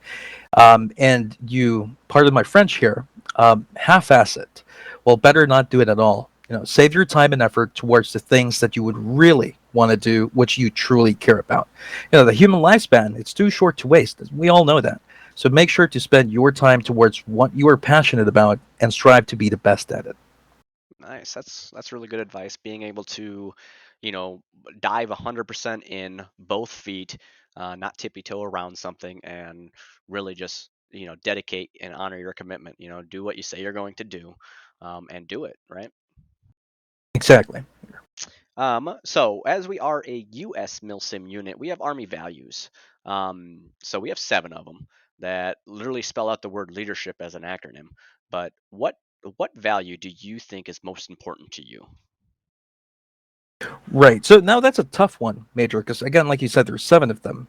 and you, pardon my French here, half-ass it, well, better not do it at all. Save your time and effort towards the things that you would really want to do, which you truly care about. The human lifespan, it's too short to waste. We all know that. So make sure to spend your time towards what you are passionate about and strive to be the best at it. Nice. That's really good advice. Being able to, dive 100% in both feet, not tippy toe around something, and really just dedicate and honor your commitment. Do what you say you're going to do, and do it right. Exactly. So as we are a U.S. MilSim unit, we have Army values. So we have 7 of them that literally spell out the word leadership as an acronym. But what value do you think is most important to you? Right. So now that's a tough one, Major, because again, like you said, there's 7 of them.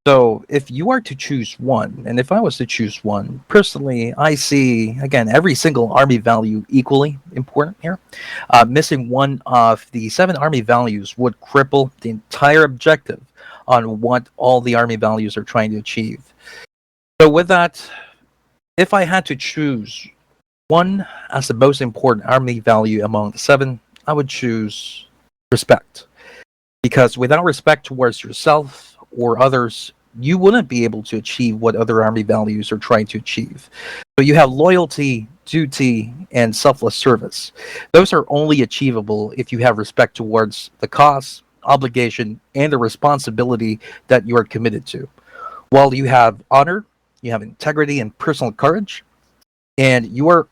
So if you are to choose one, and if I was to choose one, personally, I see, again, every single army value equally important here. Missing one of the 7 army values would cripple the entire objective on what all the army values are trying to achieve. So with that, if I had to choose one as the most important army value among the 7, I would choose respect. Because without respect towards yourself or others, you wouldn't be able to achieve what other army values are trying to achieve. So you have loyalty, duty, and selfless service. Those are only achievable if you have respect towards the cause, obligation, and the responsibility that you are committed to. While you have honor, you have integrity and personal courage, And you are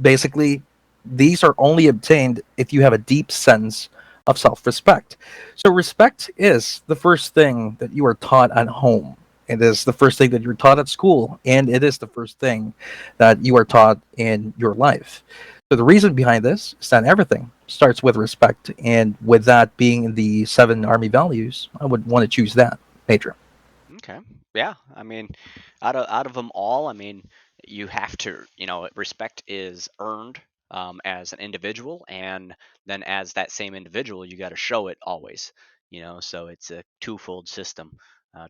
basically, these are only obtained if you have a deep sense of self-respect. So respect is the first thing that you are taught at home. It is the first thing that you're taught at school, and it is the first thing that you are taught in your life. So the reason behind this is that everything starts with respect, and with that being the 7 Army values, I would want to choose that, Major. Okay. Yeah. I mean, out of them all, I mean, you have to, respect is earned as an individual, and then as that same individual, you got to show it always. So it's a twofold system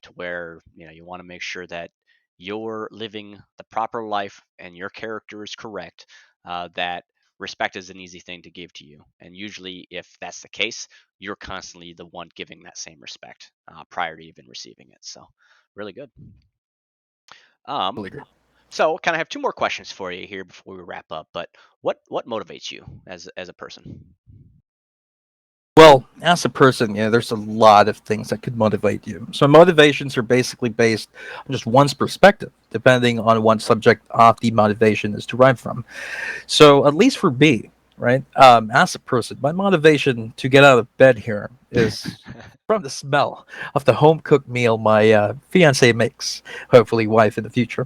to where you want to make sure that you're living the proper life and your character is correct. That respect is an easy thing to give to you, and usually, if that's the case, you're constantly the one giving that same respect prior to even receiving it. So, really good. Um, Really great. so kind of have two more questions for you here before we wrap up. But what motivates you as a person? Well, as a person, there's a lot of things that could motivate you. So motivations are basically based on just one's perspective, depending on what subject of the motivation is derived from. So at least for me, right, as a person, my motivation to get out of bed here is from the smell of the home cooked meal my fiance makes, hopefully wife in the future,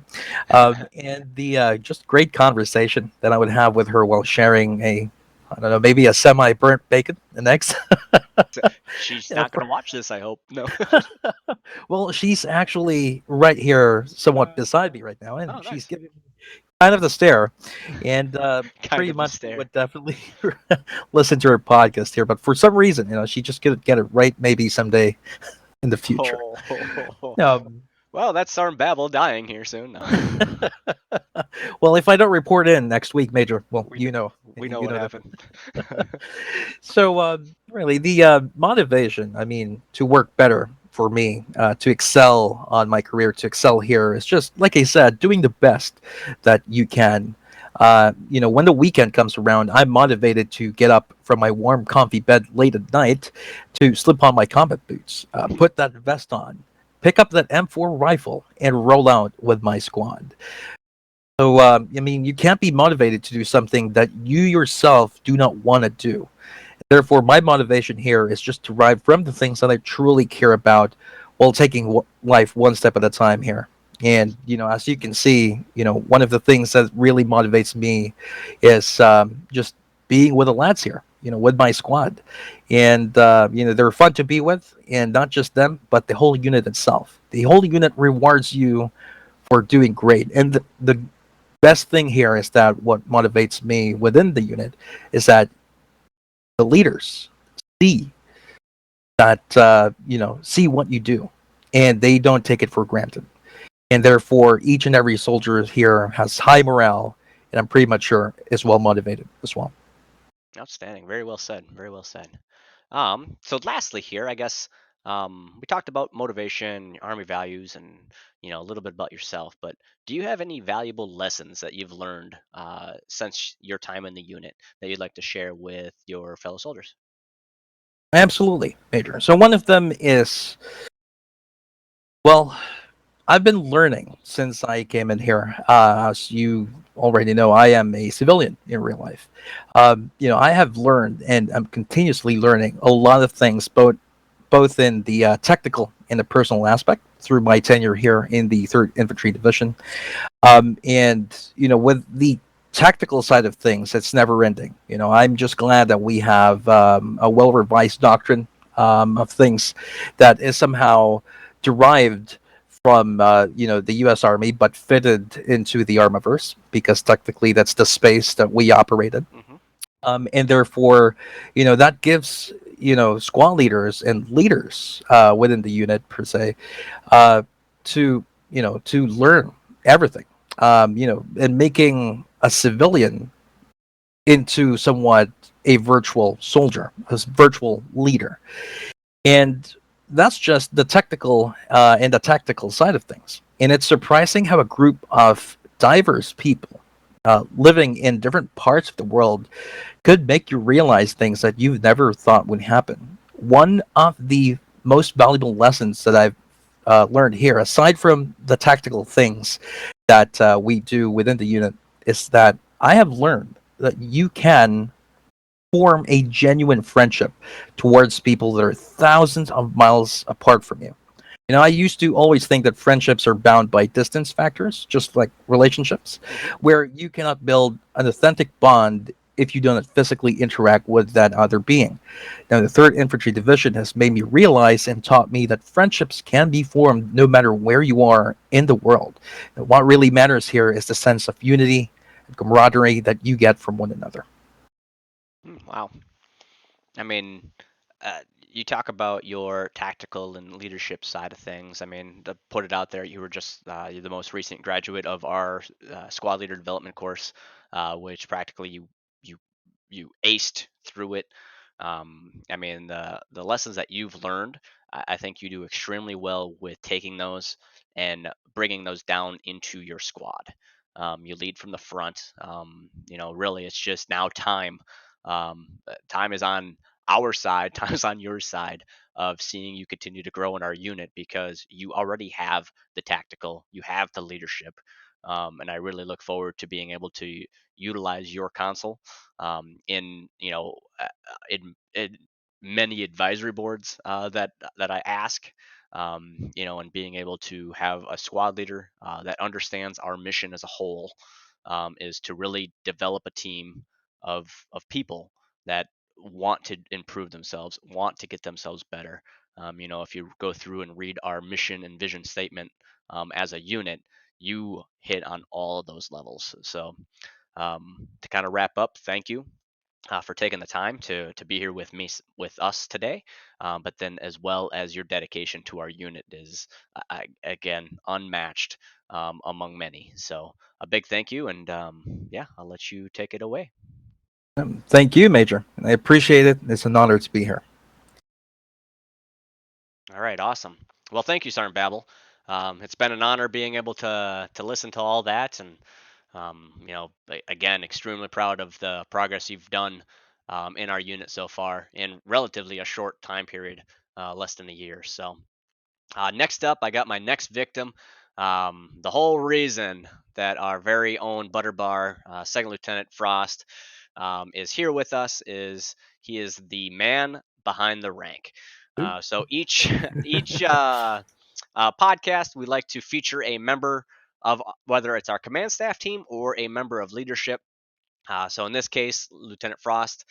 and the just great conversation that I would have with her while sharing I don't know, maybe a semi-burnt bacon and eggs. She's Yeah, not gonna watch this, I hope. No. well, she's actually right here, somewhat beside me right now, and Oh, she's nice. giving me kind of the stare, and Kind pretty of a much we stare. would definitely listen to her podcast here. But for some reason, she just couldn't get it right. Maybe someday in the future. Oh. Um, Well, that's Arm Babel dying here soon. No. well, if I don't report in next week, Major, well, we kn- we know you what know that. happened. So, really, the motivation, I mean, to work better for me, to excel on my career, to excel here is just, like I said, doing the best that you can. When the weekend comes around, I'm motivated to get up from my warm, comfy bed late at night to slip on my combat boots, put that vest on, pick up that M4 rifle, and roll out with my squad. So, I mean, you can't be motivated to do something that you yourself do not want to do. Therefore, my motivation here is just derived from the things that I truly care about while taking life one step at a time here. And, as you can see, one of the things that really motivates me is just being with the lads here, with my squad. And, they're fun to be with, and not just them, but the whole unit itself. The whole unit rewards you for doing great. And the best thing here is that what motivates me within the unit is that the leaders see that see what you do, and they don't take it for granted. And therefore, each and every soldier here has high morale, and I'm pretty much sure is well motivated as well. Outstanding. Very well said. Very well said. So lastly here, I guess we talked about motivation, Army values, and a little bit about yourself. But do you have any valuable lessons that you've learned since your time in the unit that you'd like to share with your fellow soldiers? Absolutely, Major. So one of them is, well, I've been learning since I came in here. As you already know, I am a civilian in real life. I have learned, and I'm continuously learning a lot of things, both in the technical and the personal aspect through my tenure here in the Third Infantry Division. And with the tactical side of things, it's never ending. I'm just glad that we have a well revised doctrine of things that is somehow derived from the U.S. Army, but fitted into the Armaverse because technically that's the space that we operated. Hmm. And therefore, that gives squad leaders and leaders within the unit per se to to learn everything. And making a civilian into somewhat a virtual soldier, a virtual leader, and that's just the technical and the tactical side of things. And it's surprising how a group of diverse people living in different parts of the world could make you realize things that you've never thought would happen. One of the most valuable lessons that I've learned here, aside from the tactical things that we do within the unit, is that I have learned that you can form a genuine friendship towards people that are thousands of miles apart from you. You know, I used to always think that friendships are bound by distance factors, just like relationships, Hmm. where you cannot build an authentic bond if you don't physically interact with that other being. Now, the 3rd Infantry Division has made me realize and taught me that friendships can be formed no matter where you are in the world. And what really matters here is the sense of unity and camaraderie that you get from one another. Wow. I mean, you talk about your tactical and leadership side of things. I mean, to put it out there, you were just you're the most recent graduate of our squad leader development course, which practically you you aced through it. I mean, the lessons that you've learned, I think you do extremely well with taking those and bringing those down into your squad. You lead from the front. Really, it's just now time. Time is on our side, time is on your side of seeing you continue to grow in our unit because you already have the tactical, you have the leadership. And I really look forward to being able to utilize your console in in many advisory boards that I ask. And being able to have a squad leader that understands our mission as a whole is to really develop a team of people that want to improve themselves, want to get themselves better. If you go through and read our mission and vision statement as a unit, you hit on all of those levels. So to kind of wrap up, thank you for taking the time to be here with me with us today. But then as well as your dedication to our unit is again unmatched among many. So a big thank you, and yeah, I'll let you take it away. Thank you, Major. I appreciate it. It's an honor to be here. All right, awesome. Well, thank you, Sergeant Babel. It's been an honor being able to listen to all that, and again, extremely proud of the progress you've done in our unit so far in relatively a short time period, less than a year. So, next up, I got my next victim. The whole reason that our very own Butterbar, Second Lieutenant Frost, is here with us is he is the man behind the rank. So each each podcast, we like to feature a member of whether it's our command staff team or a member of leadership. So in this case, Lieutenant Frost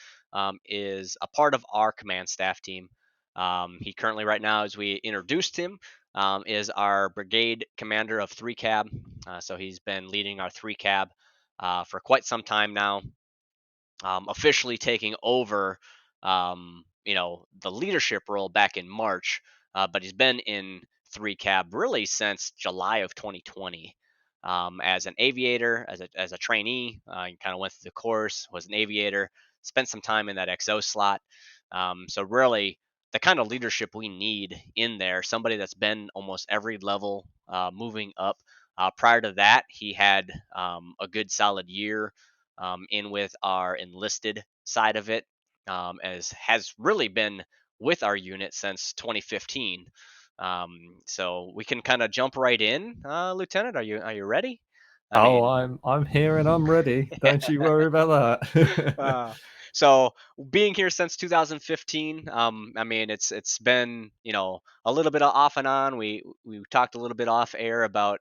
is a part of our command staff team. He currently, right now, as we introduced him, is our brigade commander of 3 Cab. So he's been leading our 3 Cab for quite some time now, officially taking over, the leadership role back in March. But he's been in 3 Cab really since July of 2020. As an aviator, as a trainee, he kind of went through the course, was an aviator, spent some time in that XO slot. So really, the kind of leadership we need in there, somebody that's been almost every level moving up. Prior to that, he had a good solid year in with our enlisted side of it, as has really been with our unit since 2015. So we can kind of jump right in, Lieutenant. Are you ready? I Oh, mean, I'm here and I'm ready. Don't yeah. you worry about that. uh, so being here since 2015, I mean it's been a little bit of off and on. We talked a little bit off air about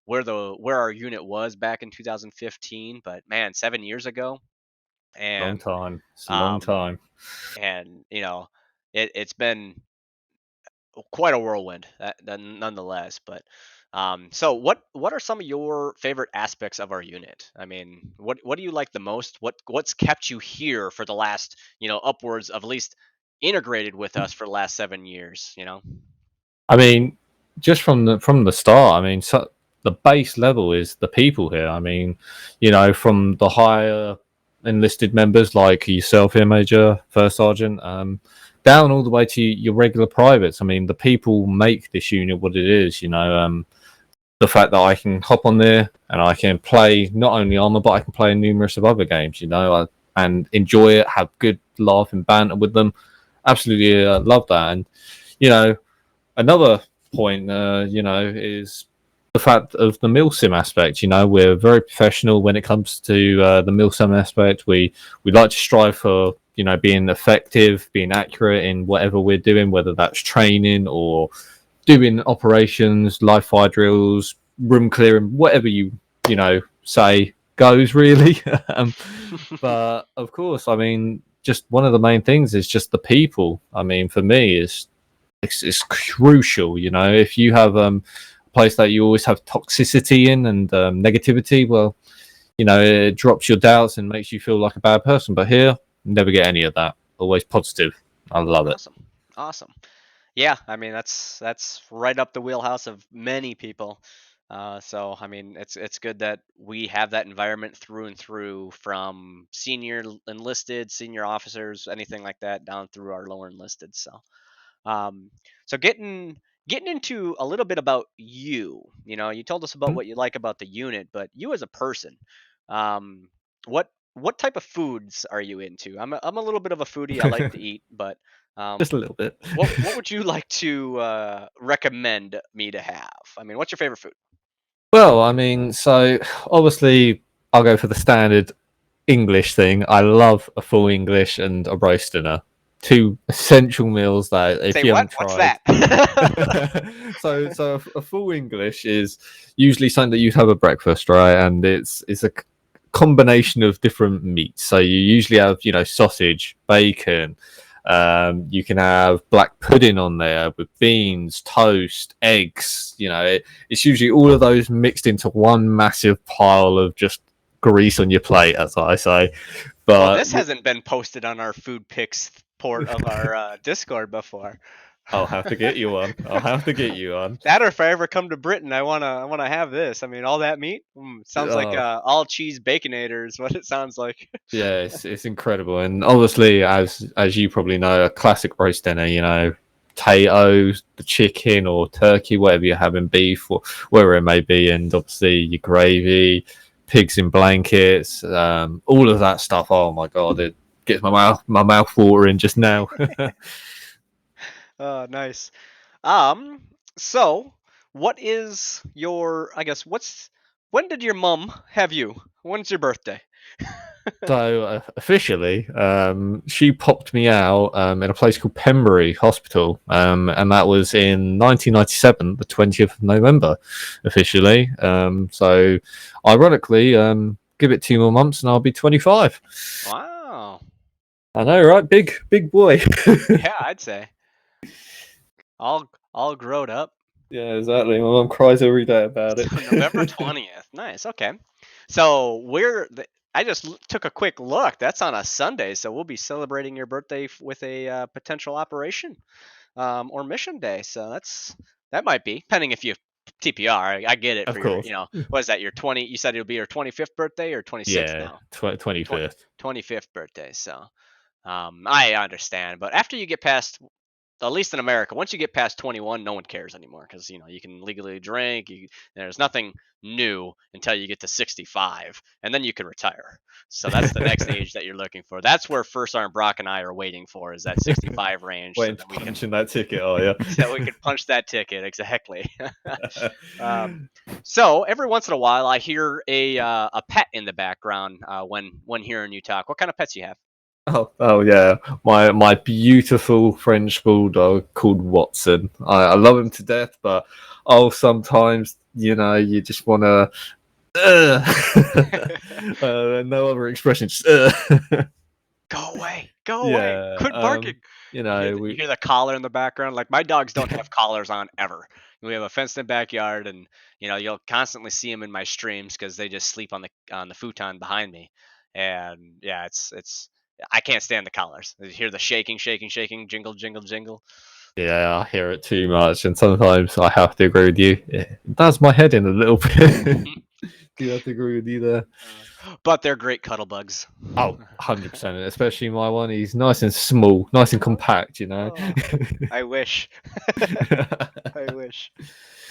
where our unit was back in 2015, but man, 7 years ago, Long and time. It's a long um time. and it's been quite a whirlwind nonetheless. But so what are some of your favorite aspects of our unit? I mean, what do you like the most? What's kept you here for the last upwards of at least integrated with us for the last 7 years? I mean, just from the start, I mean, the base level is the people here. I mean, from the higher enlisted members like yourself here, Major, First Sergeant, down all the way to your regular privates. I mean, the people make this unit what it is. The fact that I can hop on there and I can play not only Arma, but I can play numerous of other games. And enjoy it, have good laugh and banter with them. Absolutely love that. And you know, another point, is the fact of the milsim aspect. We're very professional when it comes to the milsim aspect. We like to strive for being effective, being accurate in whatever we're doing, whether that's training or doing operations, live fire drills, room clearing, whatever you say goes really. But of course, I mean, just one of the main things is just the people. I mean, for me, it's crucial. If you have a place that you always have toxicity in and negativity, well, it drops your doubts and makes you feel like a bad person. But here, never get any of that. Always positive. I love it. Awesome. Yeah, I mean that's right up the wheelhouse of many people. So I mean it's good that we have that environment through and through, from enlisted, senior officers, anything like that, down through our lower enlisted. Um, so getting into a little bit about you. You told us about Mhm. what you like about the unit, but you as a person, um, what type of foods are you into? I'm a little bit of a foodie. I like to eat, but Just um, a little bit. what would you like to recommend me to have? I mean, what's your favorite food? Well, I mean, so obviously I'll go for the standard English thing. I love a full English and a roast dinner. Two essential meals that if Say you what? haven't What's tried. that? So a full English is usually something that you'd have at breakfast, right? And it's a combination of different meats. So you usually have sausage, bacon. You can have black pudding on there with beans, toast, eggs. It's usually all of those mixed into one massive pile of just grease on your plate, as I say. Well, But this hasn't been posted on our food picks port of our Discord before. I'll have to get you one. I'll have to get you one. That, or if I ever come to Britain, I wanna have this. I mean, all that meat. Sounds like Oh, all cheese baconator is what it sounds like. yeah, it's incredible, and obviously, as you probably know, a classic roast dinner. Potatoes, the chicken or turkey, whatever you're having, beef or wherever it may be, and obviously your gravy, pigs in blankets, all of that stuff. Oh my god, it gets my mouth watering just now. Nice. Um, so what is your? I guess when did your mum have you? When's your birthday? So officially, she popped me out in a place called Pembury Hospital, and that was in 1997, the 20th of November, officially. So, ironically, give it 2 more months and I'll be 25. Wow. I know, right? Big boy. Yeah, I'd say all grown up. Yeah, exactly. My mum cries every day about it. So November 20th. Nice. Okay. So I just took a quick look. That's on a Sunday, so we'll be celebrating your birthday with a potential operation or mission day. So that might be, depending if you TPR. I get it for Of your, course. what is that? Your 20? You said it'll be your 25th birthday or 26th Yeah, now? 25th. 25th birthday. So I understand, but after you get past, at least in America, once you get past 21, no one cares anymore, because you can legally drink. There's nothing new until you get to 65, and then you can retire. So that's the next age that you're looking for. That's where First Sergeant Brock and I are waiting for, is that 65 range, so Waiting to that we punch can in that ticket, are you? so we can punch that ticket exactly. um, so every once in a while, I hear a pet in the background when hearing you talk. What kind of pets you have? Oh yeah, my beautiful French bulldog called Watson. I love him to death, but sometimes you just want to. No other expression. Just, Go away! Go away! yeah, Quit barking! You we hear the collar in the background. Like, my dogs don't have collars on ever. We have a fenced-in backyard, and you'll constantly see them in my streams because they just sleep on the futon behind me. And yeah, it's I can't stand the collars. You hear the shaking, shaking, shaking, jingle, jingle, jingle. yeah, I hear it too much, and sometimes I have to agree with you. It does my head in a little bit. Do you have to agree with you there? But they're great cuddle bugs. Oh, 100%. Especially my one. He's nice and small, nice and compact, Oh, I wish. I wish.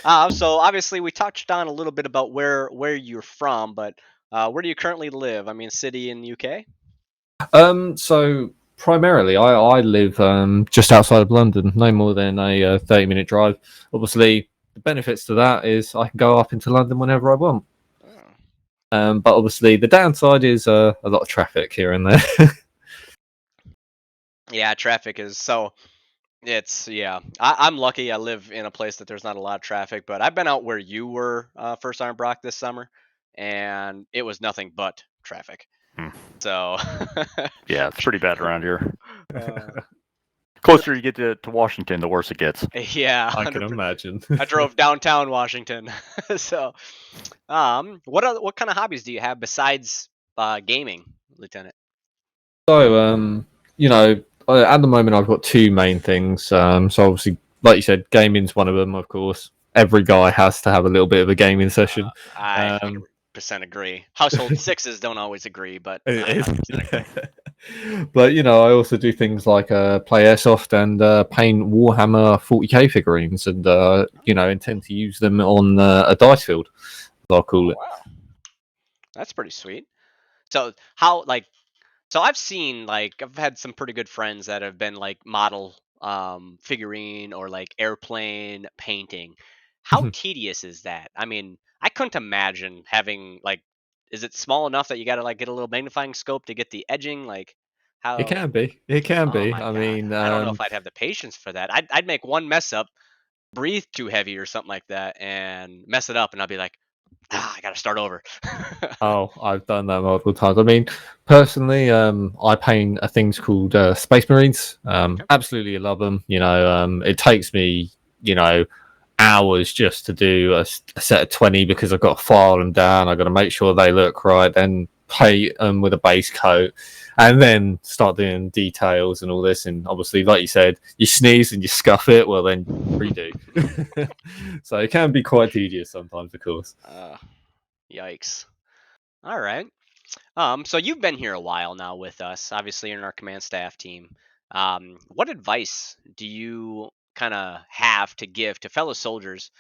So obviously we touched on a little bit about where you're from, but where do you currently live? I mean, city in the UK? So primarily, I live just outside of London, no more than a 30-minute drive. Obviously, the benefits to that is I can go up into London whenever I want. Oh. But obviously, the downside is a lot of traffic here and there. Yeah, traffic is so. I'm lucky. I live in a place that there's not a lot of traffic, but I've been out where you were, first Arm Brock this summer, and it was nothing but traffic. Hmm. So, Yeah, it's pretty bad around here. uh, Closer you get to Washington, the worse it gets. yeah, I can 100%. imagine. I drove downtown Washington. So, what kind of hobbies do you have besides gaming, Lieutenant? So, at the moment, I've got two main things. So obviously, like you said, gaming's one of them. Of course, every guy has to have a little bit of a gaming session. I Um, 100% agree. Household sixes don't always agree, but I It 100% agree. is. But I also do things like play airsoft and paint Warhammer 40k figurines, and intend to use them on a dice field, as I'll call it. Wow, that's pretty sweet. So how like so I've had some pretty good friends that have been like model figurine or like airplane painting. How tedious is that? I mean, I couldn't imagine having like is it small enough that you got to like get a little magnifying scope to get the edging like It how can be. It can oh be. my I god. mean, I don't know if I'd have the patience for that. I'd make one mess up, breathe too heavy or something like that and mess it up and I'll be like, I got to start over. oh, I've done that multiple times. I mean, personally, I paint things called Space Marines. Okay. Absolutely love them. It takes me, hours just to do a set of 20 because I've got to file them down. I've got to make sure they look right, then paint them with a base coat, and then start doing details and all this. And obviously, like you said, you sneeze and you scuff it, well, then redo. So it can be quite tedious sometimes, of course. uh, Yikes. All right. So you've been here a while now with us, obviously in our command staff team. What advice do you kind of have to give to fellow soldiers,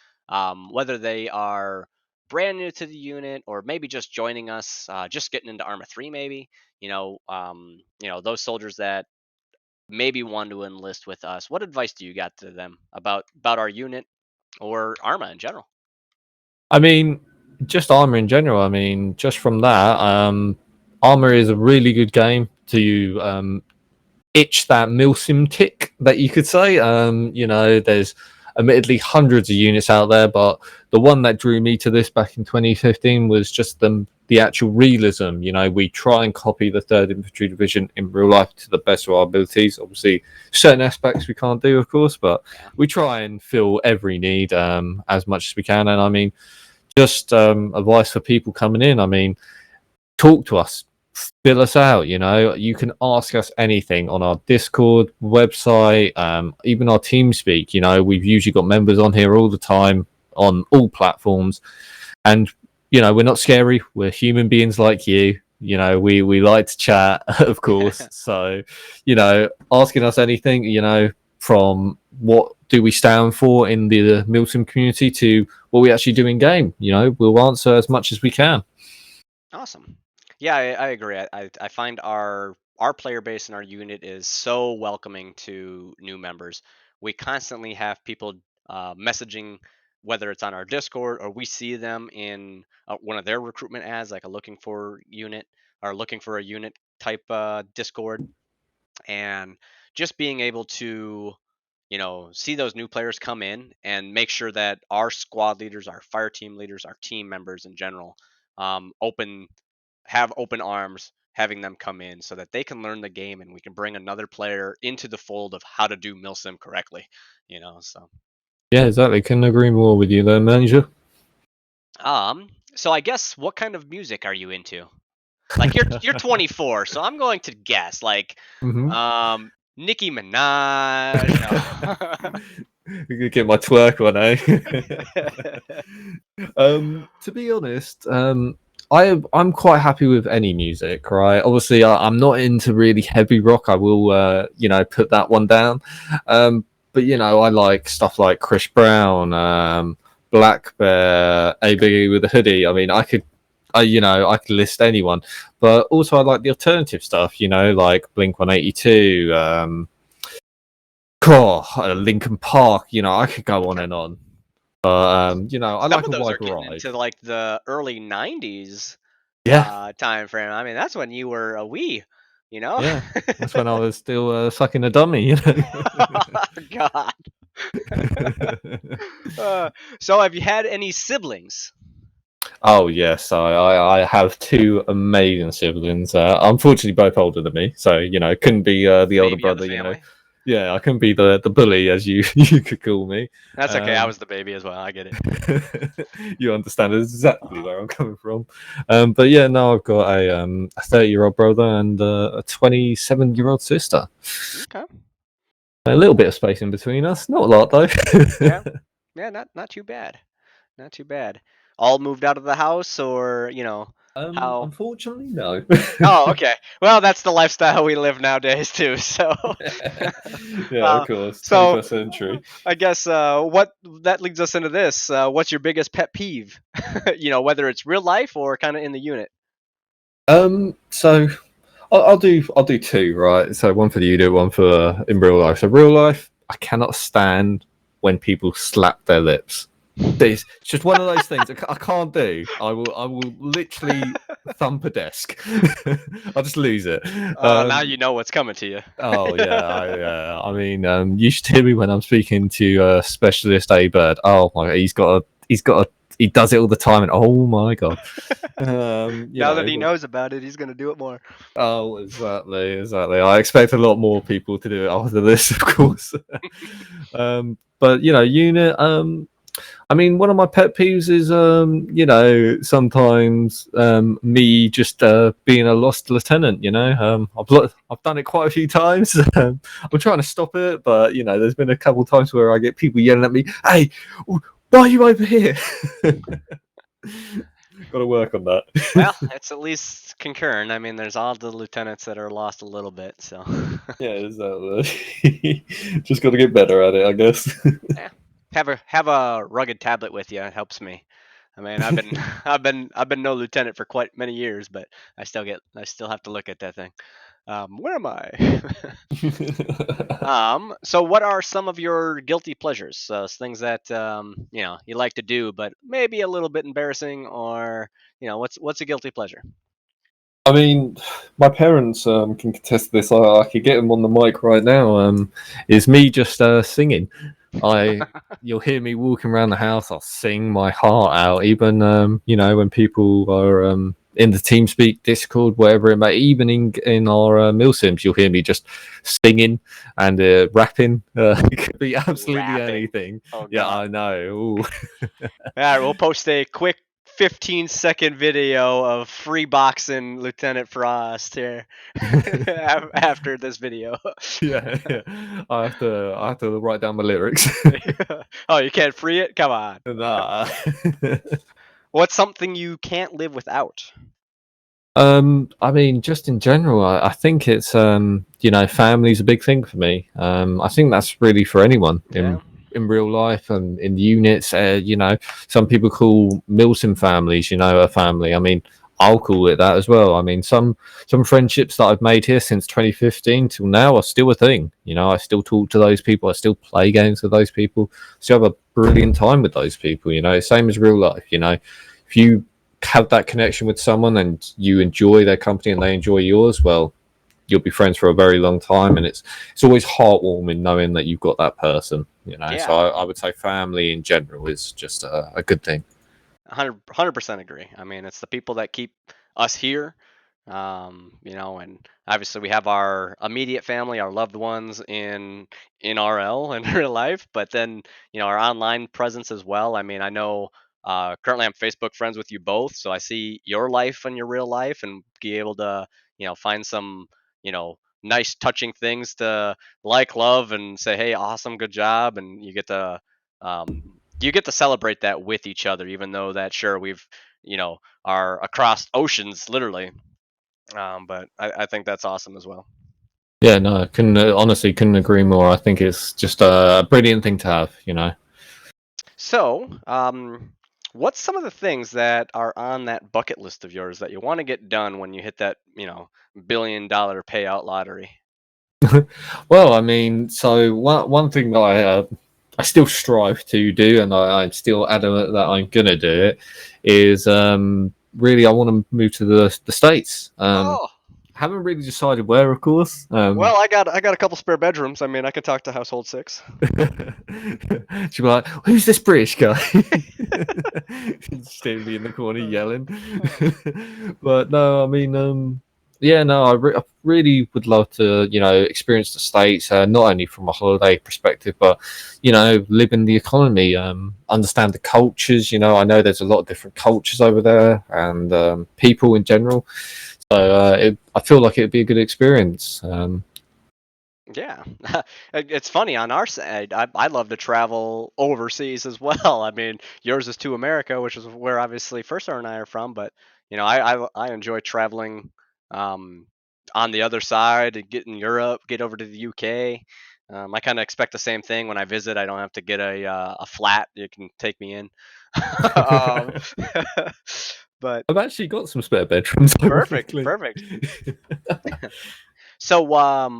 whether they are brand new to the unit or maybe just joining us, just getting into Arma 3, maybe? Those soldiers that maybe want to enlist with us. What advice do you got to them about our unit or Arma in general? I mean, just Armor in general. I mean, just from that, Armor is a really good game to itch that milsim tick that you could say. There's admittedly hundreds of units out there, but the one that drew me to this back in 2015 was just the actual realism. We try and copy the 3rd Infantry Division in real life to the best of our abilities. Obviously, certain aspects we can't do, of course, but Yeah. we try and fill every need as much as we can. And I mean, just advice for people coming in. I mean, talk to us, fill us out. You can ask us anything on our Discord website, even our TeamSpeak. We've usually got members on here all the time on all platforms, and we're not scary. We're human beings like you. We like to chat, of course. So, asking us anything, from what do we stand for in the Milsim community to what we actually do in game, we'll answer as much as we can. Awesome. Yeah, I agree. I find our player base and our unit is so welcoming to new members. We constantly have people messaging, whether it's on our Discord or we see them in one of their recruitment ads, like a looking for unit or looking for a unit type Discord, and just being able to see those new players come in and make sure that our squad leaders, our fire team leaders, our team members in general, open have open arms having them come in so that they can learn the game and we can bring another player into the fold of how to do milsim correctly. So Yeah, exactly. Couldn't agree more with you there, manager. so I guess what kind of music are you into? Like you're 24, so I'm going to guess like Mm-hmm. Nicki Minaj. You could get my twerk on, to be honest, I'm quite happy with any music, right? Obviously, I'm not into really heavy rock. I will, put that one down. But I like stuff like Chris Brown, Black Bear, A Biggie with a Hoodie. I mean, I could list anyone, but also I like the alternative stuff. Like Blink 182, Linkin Park. I could go on and on. But you know, I Some like of a those wide are getting variety. into like the early '90s Yeah, time frame. I mean, that's when you were a wee, you know? yeah. That's when I was still sucking a dummy, you God. know. So have you had any siblings? Oh yes, I have two amazing siblings. Unfortunately, both older than me, so you know, couldn't be the older Baby of the brother. You know, family. yeah, I couldn't be the bully, as you you could call me. That's okay. I was the baby as well. I get it. You understand exactly where I'm coming from. But yeah, no, I've got a 30-year-old brother and a 27-year-old sister. Okay. A little bit of space in between us, not a lot though. Yeah. Yeah. Not too bad. Not too bad. All moved out of the house, or how? Unfortunately, no. Oh, okay. Well, that's the lifestyle we live nowadays too. So, Yeah, of uh, course, so 21st century. I guess what that leads us into this. What's your biggest pet peeve? Whether it's real life or kind of in the unit. So I'll do two, right? So one for the unit, one for in real life. So real life, I cannot stand when people slap their lips. It's just one of those things I can't do. I will literally thump a desk. I'll just lose it. Now you know what's coming to you. Oh yeah, I mean, you should hear me when I'm speaking to specialist A-Bird. Oh my, he does it all the time, and oh my god, you Now that know. he knows about it, he's gonna do it more. Oh, exactly. I expect a lot more people to do it after this, of course. But you know, unit. I mean, one of my pet peeves is, you know, sometimes me just being a lost lieutenant. You know, I've done it quite a few times. I'm trying to stop it, but you know, there's been a couple times where I get people yelling at me, "Hey, why are you over here?" Got to work on that. Well, it's at least concurrent. I mean, there's all the lieutenants that are lost a little bit, so. Yeah, exactly. Just got to get better at it, I guess. Yeah. Have a rugged tablet with you. It helps me. I mean, I've been I've been no lieutenant for quite many years, but I still have to look at that thing. Where am I? So what are some of your guilty pleasures? Things that you like to do, but maybe a little bit embarrassing, or what's a guilty pleasure? I mean, my parents can contest this. I could get them on the mic right now. Is me just singing? You'll hear me walking around the house. I'll sing my heart out. Even you know, when people are in the TeamSpeak, Discord, wherever it may, even in our mill sims, you'll hear me just singing and rapping. It could be absolutely Rapping. anything. Oh Yeah, God. I know. Ooh. All right, we'll post a quick 15-second video of free boxing Lieutenant Frost here after this video. Yeah, yeah. I have to write down my lyrics. Oh, you can't free it? Come on. Nah. What's something you can't live without? I mean, just in general, I think it's you know, family's a big thing for me. I think that's really for anyone Yeah. in real life and in units. You know, some people call Milsim families, you know, a family. I mean, I'll call it that as well. I mean, some friendships that I've made here since 2015 till now are still a thing. You know, I still talk to those people. I still play games with those people. Still have a brilliant time with those people. You know, same as real life. You know, if you have that connection with someone and you enjoy their company and they enjoy yours, well, you'll be friends for a very long time, and it's always heartwarming knowing that you've got that person, you know. So Yeah. I would say family in general is just a good thing. 100% agree. I mean, it's the people that keep us here. And obviously we have our immediate family, our loved ones in RL in real life, but then our online presence as well. I mean, I know currently I'm Facebook friends with you both, so I see your life and your real life, and be able to find some nice touching things to like, love, and say, hey, awesome, good job, and um, you get to celebrate that with each other, even though that sure we've are across oceans literally. But I think that's awesome as well. Yeah, no, I couldn't honestly couldn't agree more. I think it's just a brilliant thing to have, you know. So, what's some of the things that are on that bucket list of yours that you want to get done when you hit that $1 billion payout lottery? Well, I mean, so one thing that I still strive to do, and I'm still adamant that I'm gonna do it. Is really I want to move to the States. Oh, Haven't really decided where, of course. well, I got a couple spare bedrooms. I mean, I could talk to household 6. She'd be like, "Who's this British guy?" Still be in the corner yelling. But no, I mean, yeah, no, I really would love to, experience the States, not only from a holiday perspective, but live in the economy, understand the cultures. I know there's a lot of different cultures over there, and people in general. So I feel like it'd be a good experience. Yeah, it's funny on our side. I love to travel overseas as well. I mean, yours is to America, which is where obviously First and I are from. But I enjoy traveling um, on the other side and get in Europe, get over to the UK. I kind of expect the same thing when I visit. I don't have to get a flat. You can take me in. um, but I've actually got some spare bedrooms, perfect, ironically. perfect. So,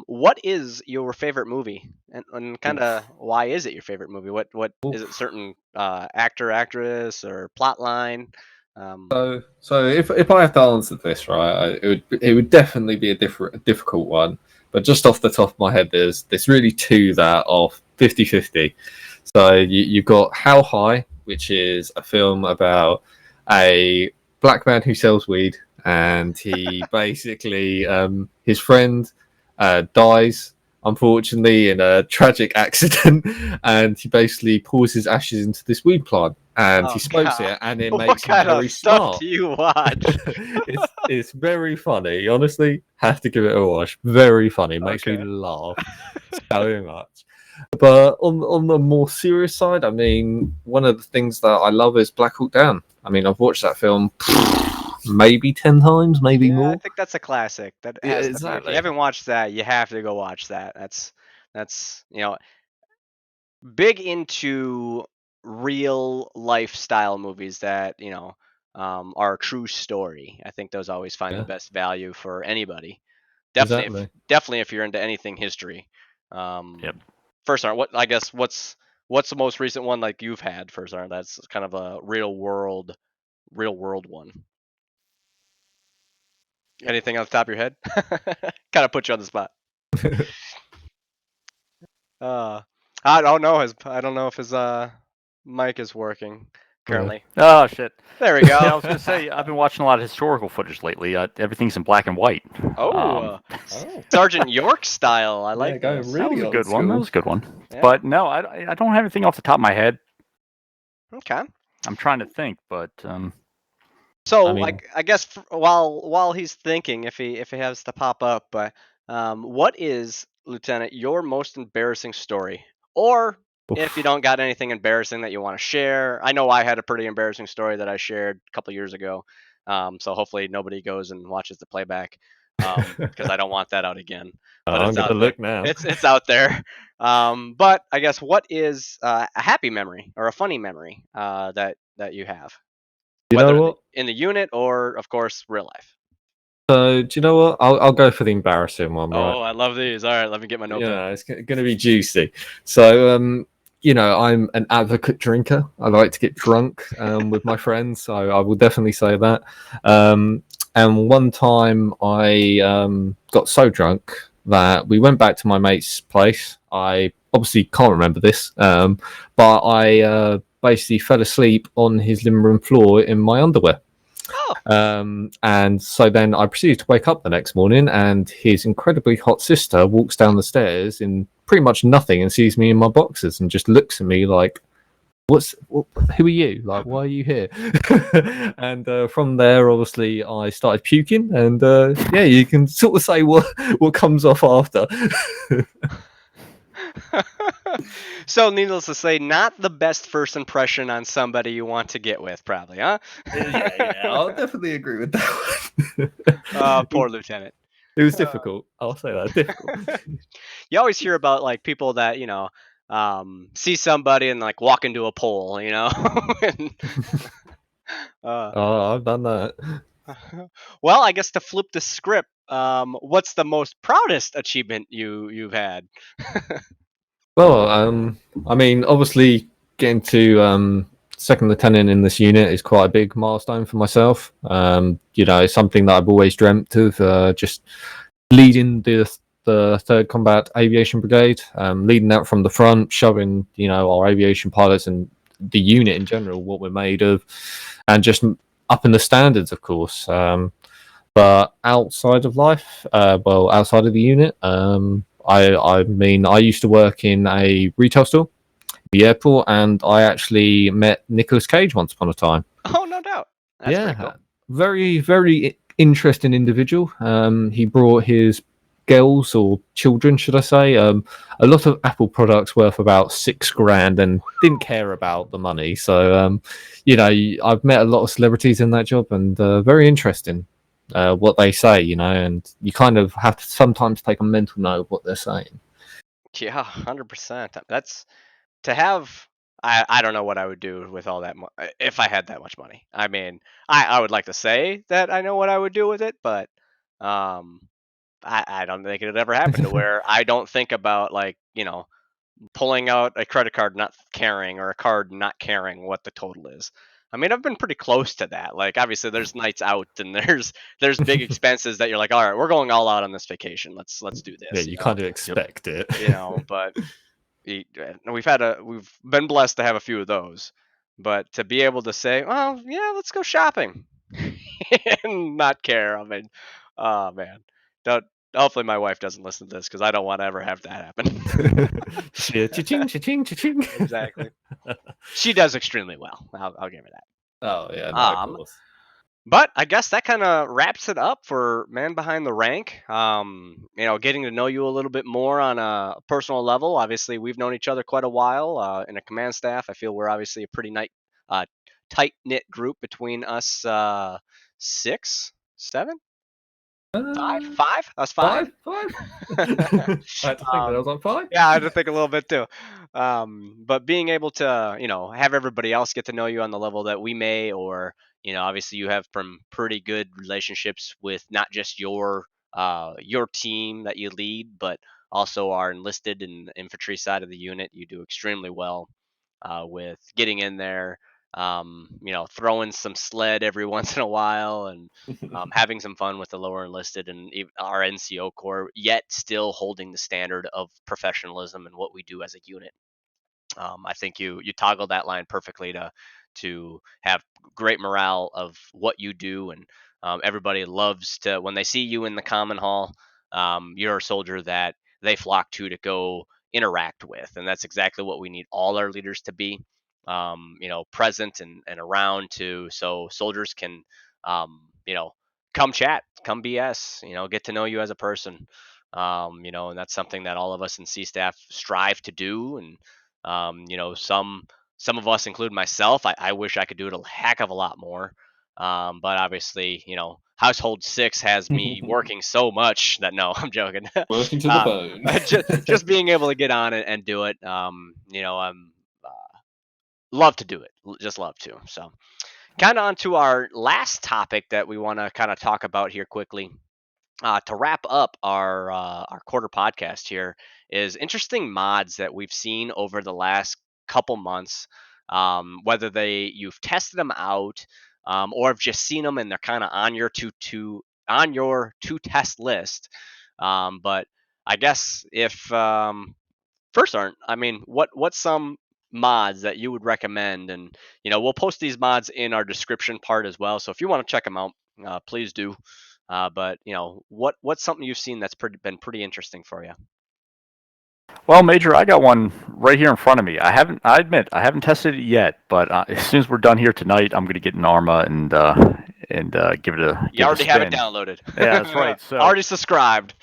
what is your favorite movie, and kind of why is it your favorite movie? What is it? Certain actor, actress, or plot line? Um, So if I have to answer this right, it would definitely be a difficult one. But just off the top of my head, there's really two that are 50-50. So you've got How High, which is a film about a black man who sells weed, and he basically his friend dies unfortunately in a tragic accident, and he basically pours his ashes into this weed plant and oh he smokes God, it, and it what makes him kind of very stuff smart. do you watch? It's very funny. Honestly, have to give it a watch. Very funny. Makes me Okay. laugh so much. But on the more serious side, I mean, one of the things that I love is Black Hawk Down. I mean, I've watched that film maybe 10 times, maybe Yeah, I more. think that's a classic. That Yeah, has to be. If you exactly. haven't watched that, you have to go watch that. That's big into real lifestyle movies that are a true story. I think those always find the Yeah, best value for anybody. exactly. Definitely if you're into anything history. Um, Yep. First, Art, what I guess what's the most recent one like you've had? First, Art, that's kind of a real world one. Anything off the top of your head? Kind of put you on the spot. Uh, I don't know if his mic is working Yeah. currently. Oh shit. There we Yeah, I go. was gonna say I've been watching a lot of historical footage lately. Everything's in black and white. Oh, Um, Oh, Sergeant York style. I yeah, like going this. that really was a old good one. That school. was a good one. Yeah. But no, I don't have anything off the top of my head. Okay. I'm trying to think, but So, I mean, like, I guess while he's thinking, if he has to pop up, but what is Lieutenant your most embarrassing story, or if you oof. don't got anything embarrassing that you want to share? I know I had a pretty embarrassing story that I shared a couple years ago, so hopefully nobody goes and watches the playback, because I don't want that out again. But I'm it's gonna out there. look now. It's out there. But I guess what is a happy memory or a funny memory that you have? You know Whether what? in the unit or, of course, real life. So do you know what? I'll go for the embarrassing one, right? Oh, I love these. All right, let me get my notepad. It's going to be juicy. So, I'm an advocate drinker. I like to get drunk with my friends, so I will definitely say that. And one time I got so drunk that we went back to my mate's place. I obviously can't remember this, but I basically fell asleep on his living room floor in my underwear. Oh, And so then I proceeded to wake up the next morning, and his incredibly hot sister walks down the stairs in pretty much nothing and sees me in my boxers and just looks at me like, who are you? Like, why are you here?" And from there, obviously, I started puking, and yeah, you can sort of say what comes off after. so needless to say, not the best first impression on somebody you want to get with, probably, huh? Yeah, I'll definitely agree with that one. Poor lieutenant. It was difficult. I'll say that difficult. You always hear about like people that see somebody and like walk into a pole, and, uh, Oh, I've done that. well, I guess to flip the script, what's the most proudest achievement you've had? Well, I mean, obviously, getting to second lieutenant in this unit is quite a big milestone for myself. It's something that I've always dreamt of, just leading the Third Combat Aviation Brigade, leading that from the front, showing our aviation pilots and the unit in general what we're made of, and just upping the standards, of course. But outside of life, outside of the unit, I mean, I used to work in a retail store, the airport, and I actually met Nicolas Cage once upon a time. Oh, no doubt. That's pretty cool. Very, very interesting individual. He brought his girls or children, should I say, a lot of Apple products worth about $6,000, and didn't care about the money. So, I've met a lot of celebrities in that job, and very interesting. What they say, and you kind of have to sometimes take a mental note of what they're saying. Yeah, 100%. That's to have. I don't know what I would do with all that if I had that much money. I mean, I would like to say that I know what I would do with it, but um, I don't think it would ever happen to where I don't think about pulling out a credit card not caring or a card not caring what the total is. I mean, I've been pretty close to that. Like, obviously, there's nights out and there's big expenses that you're like, all right, we're going all out on this vacation. Let's do this. Yeah, you kind of expect it. But we've been blessed to have a few of those. But to be able to say, well, yeah, let's go shopping, and not care. I mean, oh man, don't. Hopefully, my wife doesn't listen to this because I don't want to ever have that happen. Cha-ching, cha-ching, cha-ching. Exactly. She does extremely well. I'll give her that. Oh yeah, no, of course. But I guess that kind of wraps it up for Man Behind the Rank. Getting to know you a little bit more on a personal level. Obviously, we've known each other quite a while in a command staff. I feel we're obviously a pretty tight knit group between us. 6, 7, 5. That's 5. Five. I had to think that I was on 5. Yeah, I had to think a little bit too. But being able to, have everybody else get to know you on the level that we may, or obviously you have some pretty good relationships with not just your team that you lead, but also our enlisted and infantry side of the unit. You do extremely well with getting in there, throwing some sled every once in a while, and having some fun with the lower enlisted and our NCO Corps, yet still holding the standard of professionalism and what we do as a unit. I think you toggle that line perfectly to have great morale of what you do, and everybody loves to when they see you in the common hall. You're a soldier that they flock to go interact with, and that's exactly what we need all our leaders to be. Present and around so soldiers can, come chat, come BS, get to know you as a person. And that's something that all of us in C staff strive to do, and some of us, include myself, I wish I could do it a heck of a lot more. But obviously, household 6 has me working so much that no, I'm joking. Working to the bone. just being able to get on and do it. I'm love to do it. Just love to. So, kind of on to our last topic that we want to kind of talk about here quickly. To wrap up our quarter podcast here is interesting mods that we've seen over the last couple months. Whether you've tested them out, or have just seen them and they're kind of on your to test list. But I guess if first aren't, I mean, what's some mods that you would recommend? And we'll post these mods in our description part as well. So if you want to check them out, please do. But what's something you've seen that's been pretty interesting for you? Well, Major, I got one right here in front of me. I admit, I haven't tested it yet, but as soon as we're done here tonight, I'm going to get an Arma and give it a. You already have it downloaded. Yeah, that's right. So already subscribed.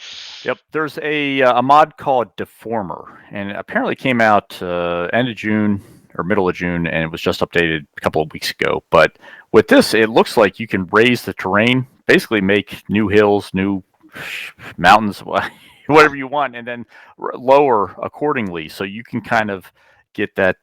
Yep, there's a mod called Deformer, and it apparently came out end of June or middle of June, and it was just updated a couple of weeks ago. But with this, it looks like you can raise the terrain, basically make new hills, new mountains, whatever you want, and then lower accordingly, so you can kind of get that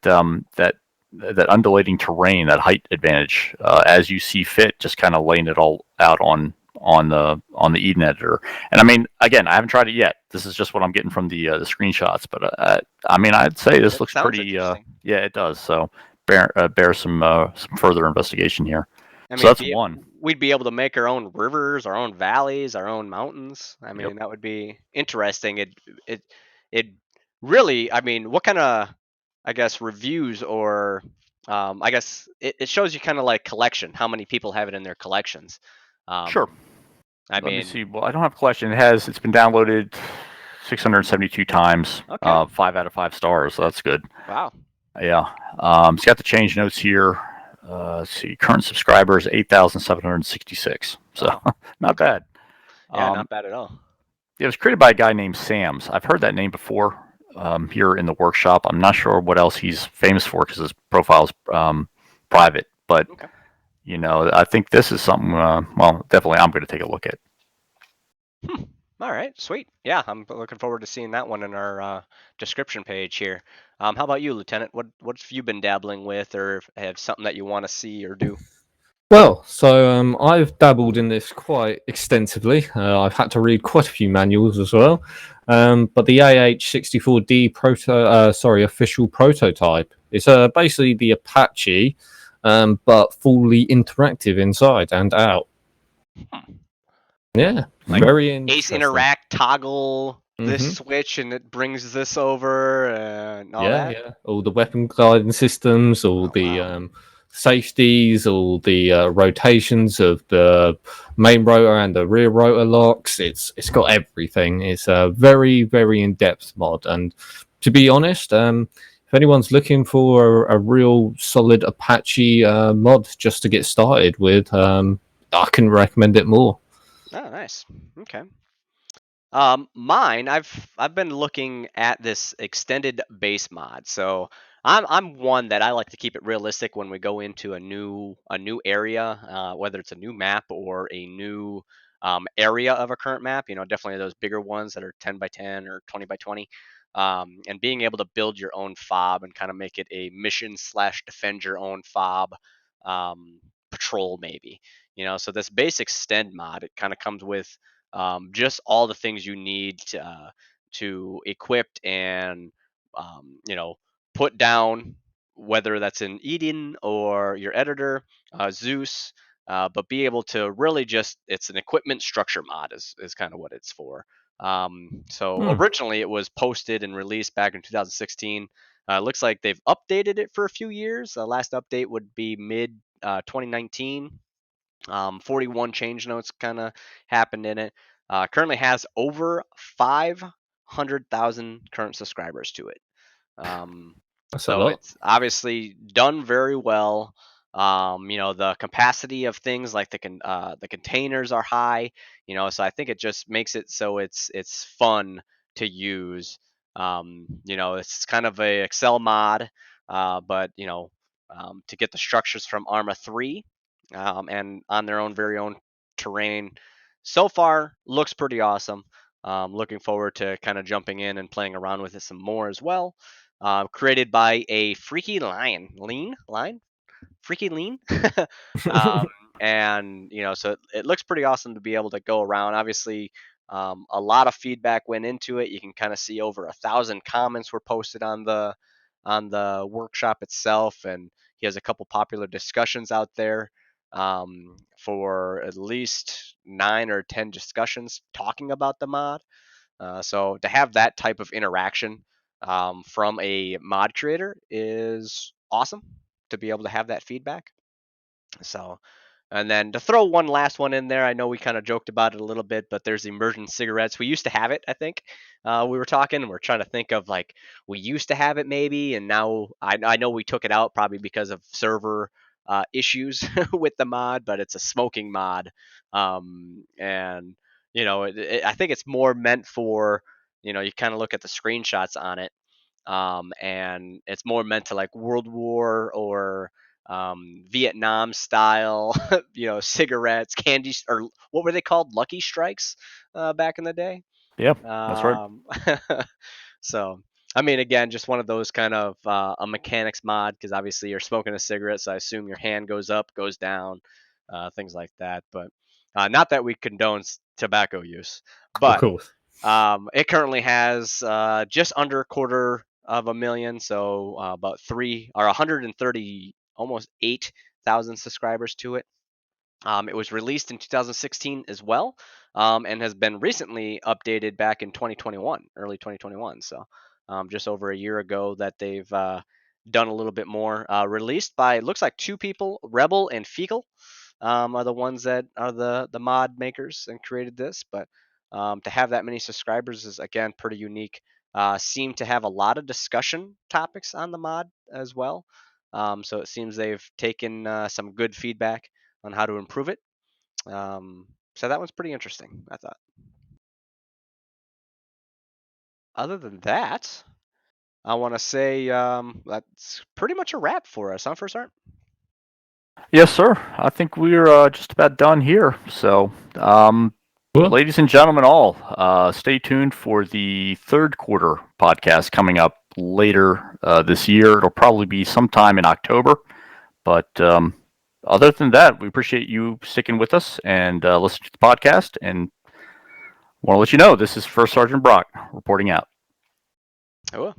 undulating terrain, that height advantage as you see fit, just kind of laying it all out on on the Eden editor. And I mean, again, I haven't tried it yet. This is just what I'm getting from the screenshots. But I mean, I'd say this That looks sounds pretty. interesting. Yeah, it does. So bear some further investigation here. I So mean, that's one. we'd be able to make our own rivers, our own valleys, our own mountains. I mean, Yep. that would be interesting. It it really. I mean, what kind of, I guess, reviews or I guess it shows you kind of like collection, how many people have it in their collections. Sure. I Let me mean, see. Well, I don't have a collection. It's been downloaded 672 times. okay, 5 out of 5 stars. So that's good. wow, Yeah. It's got the change notes here. Let's see. Current subscribers 8,766. So wow, not okay, bad. yeah, Um, not bad at all. it was created by a guy named Sam's. I've heard that name before here in the workshop. I'm not sure what else he's famous for because his profile's private. But Okay. I think this is something. Well, definitely, I'm going to take a look at. All right, sweet. Yeah, I'm looking forward to seeing that one in our description page here. How about you, Lieutenant? What have you been dabbling with, or have something that you want to see or do? Well, so I've dabbled in this quite extensively. I've had to read quite a few manuals as well. But the AH-64D official prototype is basically the Apache, but fully interactive inside and out. Hmm. Yeah, Like very Ace interesting. Interact toggle this Mhm. switch and it brings this over and all Yeah, that. yeah. All the weapon guidance systems, all Oh the wow. safeties, all the rotations of the main rotor and the rear rotor locks. It's got everything. It's a very very in depth mod, and to be honest, if anyone's looking for a real solid Apache mod just to get started with, I can recommend it more. Oh, nice. Okay. Mine, I've been looking at this extended base mod. So I'm one that I like to keep it realistic when we go into a new area, whether it's a new map or a new area of a current map. Definitely those bigger ones that are 10 by 10 or 20 by 20. And being able to build your own fob and kind of make it a mission slash defend your own fob patrol maybe. So this base extend mod, it kind of comes with just all the things you need to equip and put down, whether that's in Eden or your editor, Zeus, but be able to really just, it's an equipment structure mod is kind of what it's for. So Hmm. originally it was posted and released back in 2016. Looks like they've updated it for a few years. The last update would be mid 2019. 41 change notes kind of happened in it. Currently has over 500,000 current subscribers to it. Um, That's a so lot. it's obviously done very well. The capacity of things like the containers are high. So I think it just makes it so it's fun to use. It's kind of a Excel mod, but to get the structures from Arma 3 and on their own very own terrain. So far, looks pretty awesome. Looking forward to kind of jumping in and playing around with it some more as well. Created by a freaky freaky lean. um, and so it looks pretty awesome to be able to go around. Obviously, a lot of feedback went into it. You can kind of see over 1,000 comments were posted on the workshop itself, and he has a couple popular discussions out there for at least 9 or 10 discussions talking about the mod. So to have that type of interaction from a mod creator is awesome, to be able to have that feedback. So, and then to throw one last one in there, I know we kind of joked about it a little bit, but there's immersion cigarettes. We used to have it, I think. We were talking, and we're trying to think of like we used to have it maybe, and now I know we took it out probably because of server issues with the mod, but it's a smoking mod, and I think it's more meant for you kind of look at the screenshots on it, and it's more meant to like World War or Vietnam style, cigarettes, candy, or what were they called? Lucky Strikes back in the day. Yeah, that's right. Um, so, I mean, again, just one of those kind of a mechanics mod because obviously you're smoking a cigarette, so I assume your hand goes up, goes down, things like that. But Not that we condone tobacco use, Of but course. it currently has just under 250,000, so about 130, almost 8,000 subscribers to it. It was released in 2016 as well, and has been recently updated back in 2021, early 2021. So just over a year ago that they've done a little bit more. Released by, looks like, two people, Rebel and Fecal, are the ones that are the mod makers and created this. But to have that many subscribers is, again, pretty unique. Seem to have a lot of discussion topics on the mod as well. So it seems they've taken some good feedback on how to improve it. So that one's pretty interesting, I thought. Other than that, I want to say that's pretty much a wrap for us, huh, First Art? Yes, sir. I think we're just about done here. So, Well, ladies and gentlemen, all stay tuned for the third quarter podcast coming up later this year. It'll probably be sometime in October. But other than that, we appreciate you sticking with us and listening to the podcast. And want to let you know this is First Sergeant Brock reporting out. Oh.